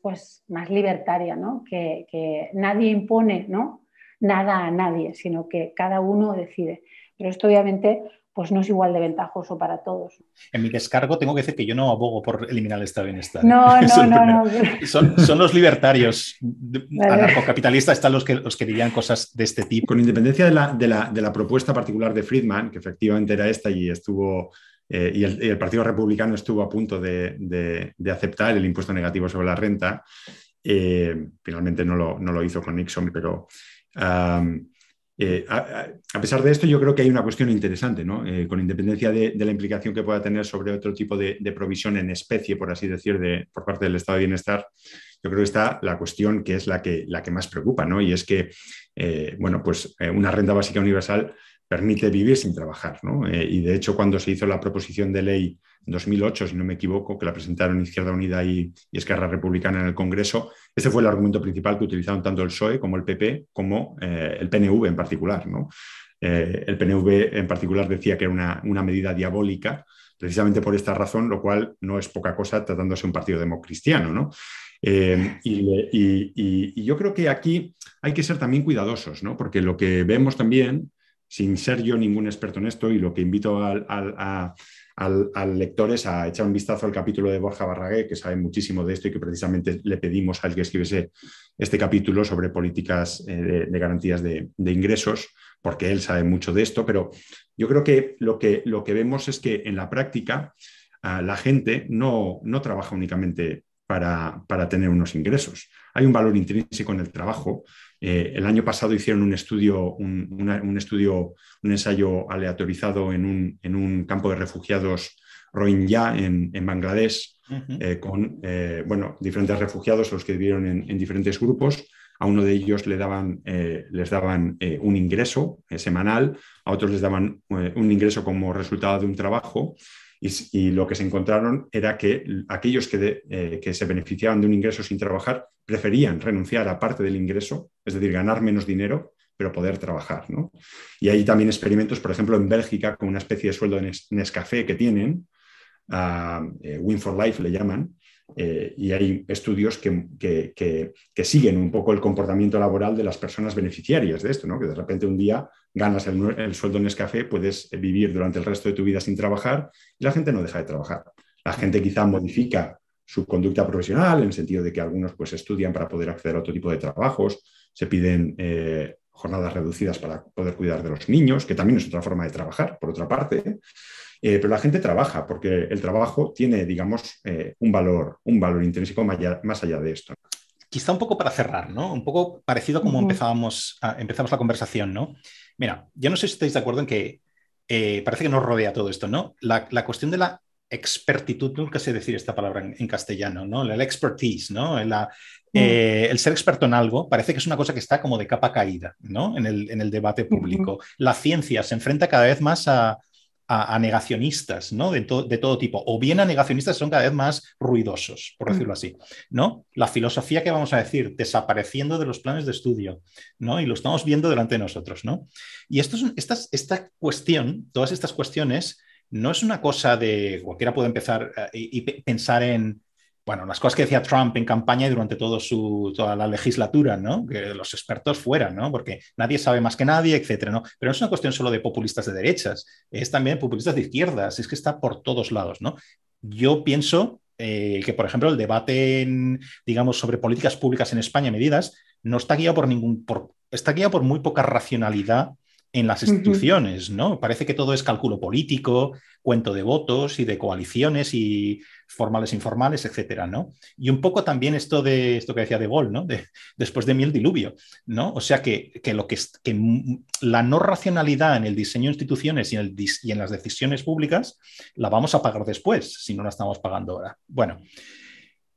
libertaria, ¿no?, que nadie impone, ¿no?, nada a nadie, sino que cada uno decide. Pero esto obviamente pues no es igual de ventajoso para todos. En mi descargo tengo que decir que yo no abogo por eliminar el estado de bienestar. No. Son los libertarios anarcocapitalistas, están los que dirían cosas de este tipo. Con independencia de la propuesta particular de Friedman, que efectivamente era esta y estuvo... y el Partido Republicano estuvo a punto de aceptar el impuesto negativo sobre la renta. Finalmente no lo hizo con Nixon, pero... a pesar de esto, yo creo que hay una cuestión interesante, ¿no? Con independencia de la implicación que pueda tener sobre otro tipo de provisión en especie, por así decir, por parte del estado de bienestar, yo creo que está la cuestión que es la que más preocupa, ¿no? Y es que, una renta básica universal permite vivir sin trabajar, ¿no? Y de hecho, cuando se hizo la proposición de ley en 2008, si no me equivoco, que la presentaron Izquierda Unida y Esquerra Republicana en el Congreso, ese fue el argumento principal que utilizaron tanto el PSOE como el PP, como el PNV en particular, ¿no? El PNV en particular decía que era una medida diabólica, precisamente por esta razón, lo cual no es poca cosa tratándose de un partido democristiano, ¿no? Y yo creo que aquí hay que ser también cuidadosos, ¿no? Porque lo que vemos también, sin ser yo ningún experto en esto, y lo que invito a al lector es a echar un vistazo al capítulo de Borja Barraguer, que sabe muchísimo de esto y que precisamente le pedimos a él que escribiese este capítulo sobre políticas de garantías de ingresos, porque él sabe mucho de esto, pero yo creo que lo que vemos es que en la práctica la gente no trabaja únicamente para tener unos ingresos. Hay un valor intrínseco en el trabajo. El año pasado hicieron un ensayo aleatorizado en un campo de refugiados Rohingya en Bangladesh, con diferentes refugiados, los que vivieron en diferentes grupos. A uno de ellos les daban un ingreso semanal, a otros les daban un ingreso como resultado de un trabajo. Y lo que se encontraron era que aquellos que se beneficiaban de un ingreso sin trabajar preferían renunciar a parte del ingreso, es decir, ganar menos dinero, pero poder trabajar, ¿no? Y hay también experimentos, por ejemplo, en Bélgica, con una especie de sueldo de Nescafé que tienen, Win for Life le llaman, y hay estudios que siguen un poco el comportamiento laboral de las personas beneficiarias de esto, ¿no? Que de repente un día ganas el sueldo en Nescafé, puedes vivir durante el resto de tu vida sin trabajar y la gente no deja de trabajar. La gente quizá modifica su conducta profesional en el sentido de que algunos pues estudian para poder acceder a otro tipo de trabajos, se piden jornadas reducidas para poder cuidar de los niños, que también es otra forma de trabajar, por otra parte. Pero la gente trabaja porque el trabajo tiene, digamos, un valor intrínseco más allá de esto. Quizá un poco para cerrar, ¿no? Un poco parecido a como empezamos la conversación, ¿no? Mira, yo no sé si estáis de acuerdo en que parece que nos rodea todo esto, ¿no? La cuestión de la expertitud, nunca sé decir esta palabra en castellano, ¿no? La expertise, ¿no? El ser experto en algo parece que es una cosa que está como de capa caída, ¿no? En el debate público. La ciencia se enfrenta cada vez más a negacionistas, ¿no? De todo tipo, o bien a negacionistas que son cada vez más ruidosos, por decirlo así, ¿no? La filosofía, que vamos a decir, desapareciendo de los planes de estudio, ¿no? Y lo estamos viendo delante de nosotros, ¿no? Y esta cuestión, todas estas cuestiones, no es una cosa de cualquiera puede empezar y pensar en, bueno, las cosas que decía Trump en campaña y durante toda la legislatura, ¿no? Que los expertos fueran, ¿no? Porque nadie sabe más que nadie, etcétera, ¿no? Pero no es una cuestión solo de populistas de derechas, es también populistas de izquierdas, es que está por todos lados, ¿no? Yo pienso que, por ejemplo, el debate, digamos, sobre políticas públicas en España, medidas, no está guiado está guiado por muy poca racionalidad en las instituciones, ¿no? Parece que todo es cálculo político, cuento de votos y de coaliciones y formales, informales, etcétera, ¿no? Y un poco también esto que decía De Gaulle, ¿no? Después de mí el diluvio, ¿no? O sea que la no racionalidad en el diseño de instituciones y en las decisiones públicas la vamos a pagar después, si no la estamos pagando ahora. Bueno,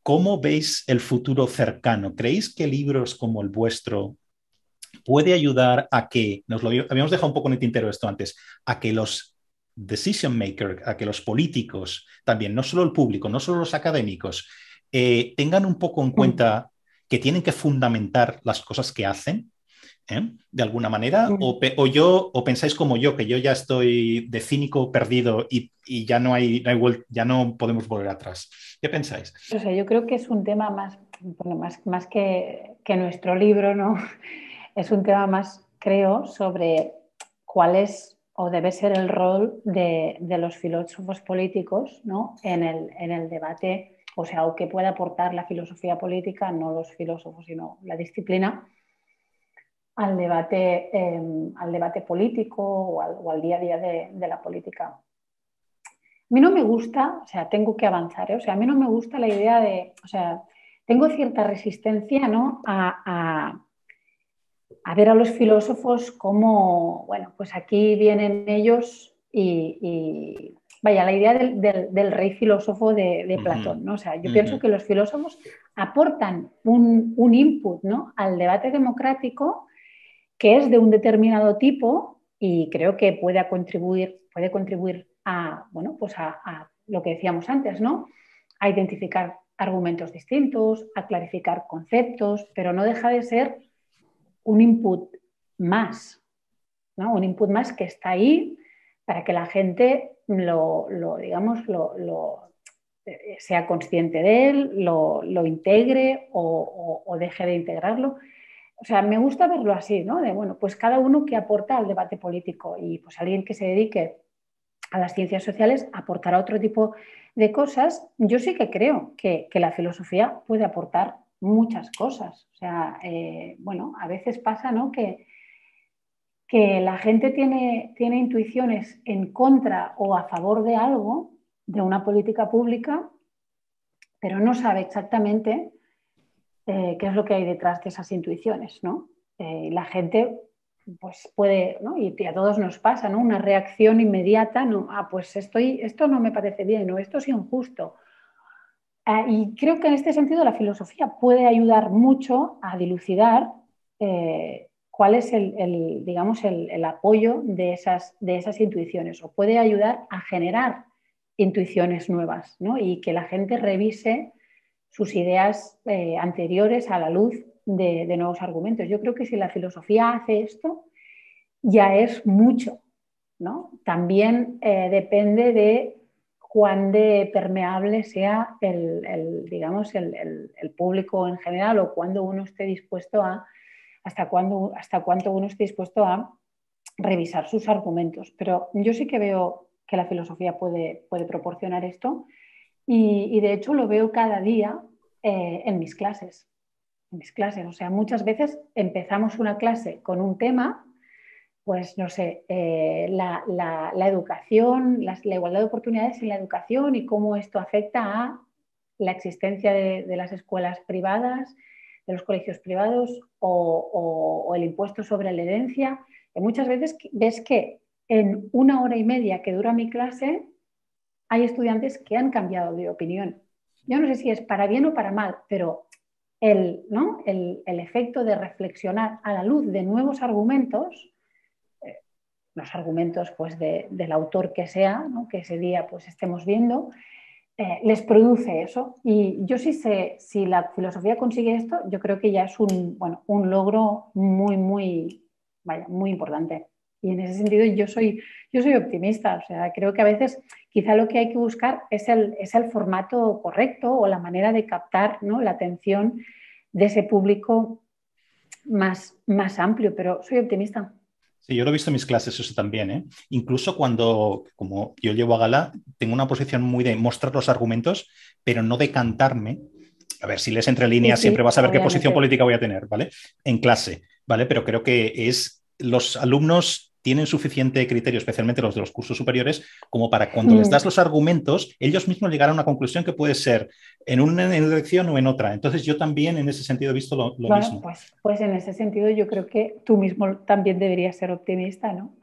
¿cómo veis el futuro cercano? ¿Creéis que libros como el vuestro puede ayudar a que, habíamos dejado un poco en el tintero esto antes, a que los decision makers, a que los políticos también, no solo el público, no solo los académicos, tengan un poco en cuenta que tienen que fundamentar las cosas que hacen, de alguna manera, o pensáis como yo, que yo ya estoy de cínico perdido y ya ya no podemos volver atrás? ¿Qué pensáis? O sea, yo creo que es un tema más que nuestro libro, ¿no? Es un tema más, creo, sobre cuál es o debe ser el rol de los filósofos políticos, ¿no? en el debate, o sea, o qué puede aportar la filosofía política, no los filósofos, sino la disciplina, al debate político o al día a día de la política. A mí no me gusta, o sea, tengo que avanzar, ¿eh? O sea, a mí no me gusta la idea de, o sea, tengo cierta resistencia, ¿no? a ver a los filósofos como, bueno, pues aquí vienen ellos y vaya, la idea del rey filósofo de Platón, ¿no? O sea, yo pienso que los filósofos aportan un input, ¿no? al debate democrático que es de un determinado tipo y creo que puede contribuir a, bueno, pues a lo que decíamos antes, ¿no? A identificar argumentos distintos, a clarificar conceptos, pero no deja de ser un input más, ¿no? Un input más que está ahí para que la gente sea consciente de él, lo integre o deje de integrarlo. O sea, me gusta verlo así, ¿no? De, bueno, pues cada uno que aporta al debate político y pues alguien que se dedique a las ciencias sociales, aportará otro tipo de cosas. Yo sí que creo que la filosofía puede aportar muchas cosas. O sea, bueno, a veces pasa, ¿no?, que la gente tiene intuiciones en contra o a favor de algo, de una política pública, pero no sabe exactamente qué es lo que hay detrás de esas intuiciones, ¿no? La gente pues puede, ¿no?, y a todos nos pasa, ¿no?, una reacción inmediata, ¿no?, pues esto no me parece bien, o esto es injusto. Y creo que en este sentido la filosofía puede ayudar mucho a dilucidar cuál es digamos, el apoyo de esas intuiciones, o puede ayudar a generar intuiciones nuevas, ¿no?, y que la gente revise sus ideas anteriores a la luz de nuevos argumentos. Yo creo que si la filosofía hace esto, ya es mucho, ¿no? También depende de cuán de permeable sea digamos, el público en general, o cuándo uno esté dispuesto hasta cuánto uno esté dispuesto a revisar sus argumentos. Pero yo sí que veo que la filosofía puede proporcionar esto, y de hecho lo veo cada día en mis clases. O sea, muchas veces empezamos una clase con un tema, pues no sé, la educación, la igualdad de oportunidades en la educación y cómo esto afecta a la existencia de las escuelas privadas, de los colegios privados, o el impuesto sobre la herencia. Y muchas veces ves que en 1 hora y media que dura mi clase hay estudiantes que han cambiado de opinión. Yo no sé si es para bien o para mal, pero ¿no?, el efecto de reflexionar a la luz de nuevos argumentos, los argumentos pues, del autor que sea, ¿no?, que ese día pues, estemos viendo, les produce eso. Y yo sí sé, si la filosofía consigue esto, yo creo que ya es un logro muy, muy, muy importante. Y en ese sentido yo soy optimista. O sea, creo que a veces quizá lo que hay que buscar es el formato correcto, o la manera de captar, ¿no?, la atención de ese público más amplio, pero soy optimista. Sí, yo lo he visto en mis clases eso también, ¿eh? Incluso cuando, como yo llevo a gala, tengo una posición muy de mostrar los argumentos, pero no de cantarme. A ver, si lees entre líneas Sí, siempre vas a ver obviamente qué posición política voy a tener, ¿vale? En clase, ¿vale? Pero creo que los alumnos tienen suficiente criterio, especialmente los de los cursos superiores, como para cuando les das los argumentos, ellos mismos llegar a una conclusión que puede ser en una dirección o en otra. Entonces yo también en ese sentido he visto lo mismo. Pues en ese sentido yo creo que tú mismo también deberías ser optimista, ¿no?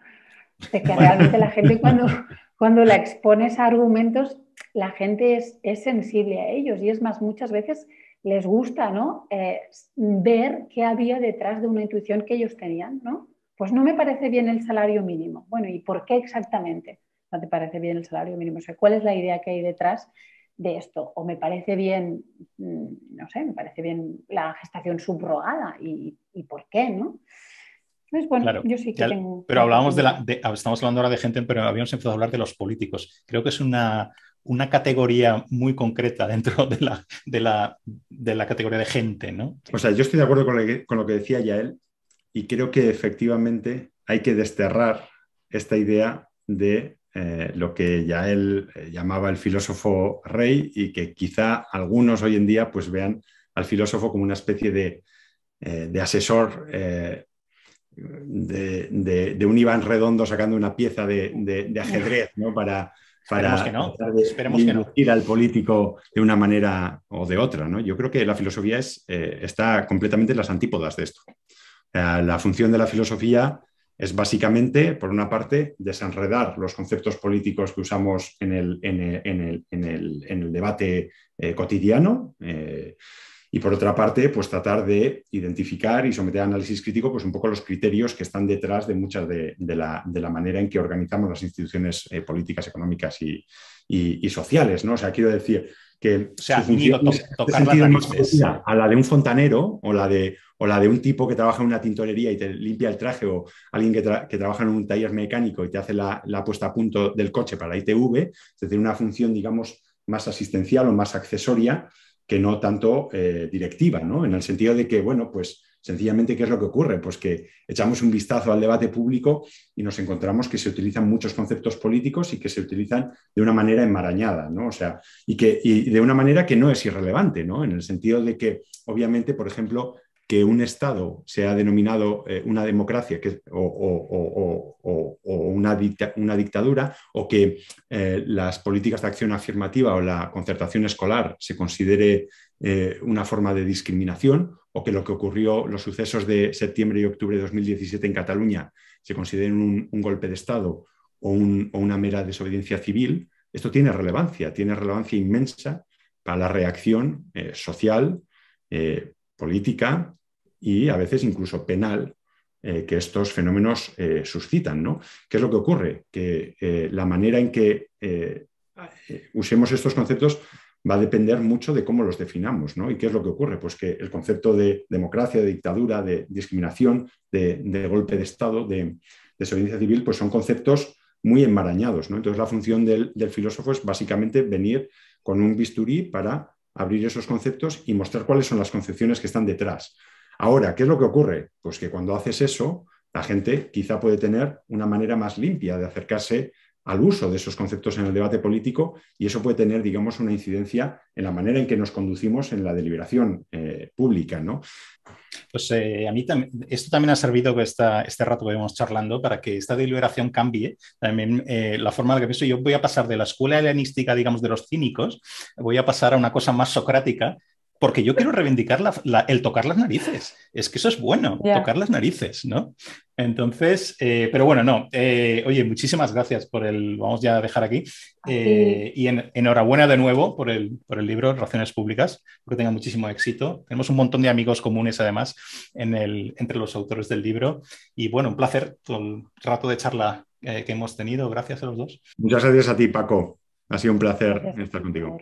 De que realmente la gente cuando la expones a argumentos, la gente es sensible a ellos, y es más, muchas veces les gusta, ¿no?, ver qué había detrás de una intuición que ellos tenían, ¿no? Pues no me parece bien el salario mínimo. Bueno, ¿y por qué exactamente no te parece bien el salario mínimo? O sea, ¿cuál es la idea que hay detrás de esto? O me parece bien, no sé, me parece bien la gestación subrogada, y ¿por qué, no? Entonces, bueno, claro, yo sí que tengo... Pero hablábamos estamos hablando ahora de gente, pero habíamos empezado a hablar de los políticos. Creo que es una categoría muy concreta dentro de la categoría de gente, ¿no? O sea, yo estoy de acuerdo con lo que decía Yael, y creo que efectivamente hay que desterrar esta idea de lo que Yael llamaba el filósofo rey, y que quizá algunos hoy en día pues vean al filósofo como una especie de asesor, de un Iván Redondo sacando una pieza de ajedrez, ¿no? para Esperemos que no. ir al político de una manera o de otra, ¿no? Yo creo que la filosofía está completamente en las antípodas de esto. La función de la filosofía es básicamente, por una parte, desenredar los conceptos políticos que usamos en el debate cotidiano, y por otra parte, pues tratar de identificar y someter a análisis crítico pues un poco los criterios que están detrás de muchas de la manera en que organizamos las instituciones políticas, económicas y sociales, ¿no? O sea, quiero decir que o sea, su función tocar las narices a la de un fontanero, o la de un tipo que trabaja en una tintorería y te limpia el traje, o alguien que trabaja en un taller mecánico y te hace la puesta a punto del coche para la ITV, es decir, una función, digamos, más asistencial o más accesoria, que no tanto directiva, ¿no? En el sentido de que, bueno, pues Sencillamente, ¿qué es lo que ocurre? Pues que echamos un vistazo al debate público y nos encontramos que se utilizan muchos conceptos políticos y que se utilizan de una manera enmarañada, ¿no? O sea, y de una manera que no es irrelevante, ¿no? En el sentido de que, obviamente, por ejemplo, que un Estado sea denominado una democracia o una dictadura, o que las políticas de acción afirmativa o la concertación escolar se considere una forma de discriminación, o que lo que ocurrió, los sucesos de septiembre y octubre de 2017 en Cataluña, se consideren un golpe de Estado o una mera desobediencia civil. Esto tiene relevancia inmensa para la reacción social, política y a veces incluso penal que estos fenómenos suscitan, ¿no? ¿Qué es lo que ocurre? Que la manera en que usemos estos conceptos va a depender mucho de cómo los definamos, ¿no? ¿Y qué es lo que ocurre? Pues que el concepto de democracia, de dictadura, de discriminación, de golpe de Estado, de desobediencia civil, pues son conceptos muy enmarañados, ¿no? Entonces la función del filósofo es básicamente venir con un bisturí para abrir esos conceptos y mostrar cuáles son las concepciones que están detrás. Ahora, ¿qué es lo que ocurre? Pues que cuando haces eso, la gente quizá puede tener una manera más limpia de acercarse al uso de esos conceptos en el debate político, y eso puede tener, digamos, una incidencia en la manera en que nos conducimos en la deliberación pública, ¿no? Pues a mí esto también ha servido este rato que vemos charlando para que esta deliberación cambie. También la forma en la que pienso, yo voy a pasar de la escuela helenística, digamos, de los cínicos, voy a pasar a una cosa más socrática, porque yo quiero reivindicar el tocar las narices. Es que eso es bueno, tocar las narices, ¿no? Entonces, pero bueno, no. Oye, muchísimas gracias vamos ya a dejar aquí. Y enhorabuena de nuevo por el libro Relaciones Públicas, que tenga muchísimo éxito. Tenemos un montón de amigos comunes, además, entre los autores del libro. Y bueno, un placer todo el rato de charla que hemos tenido. Gracias a los dos. Muchas gracias a ti, Paco. Ha sido un placer estar contigo.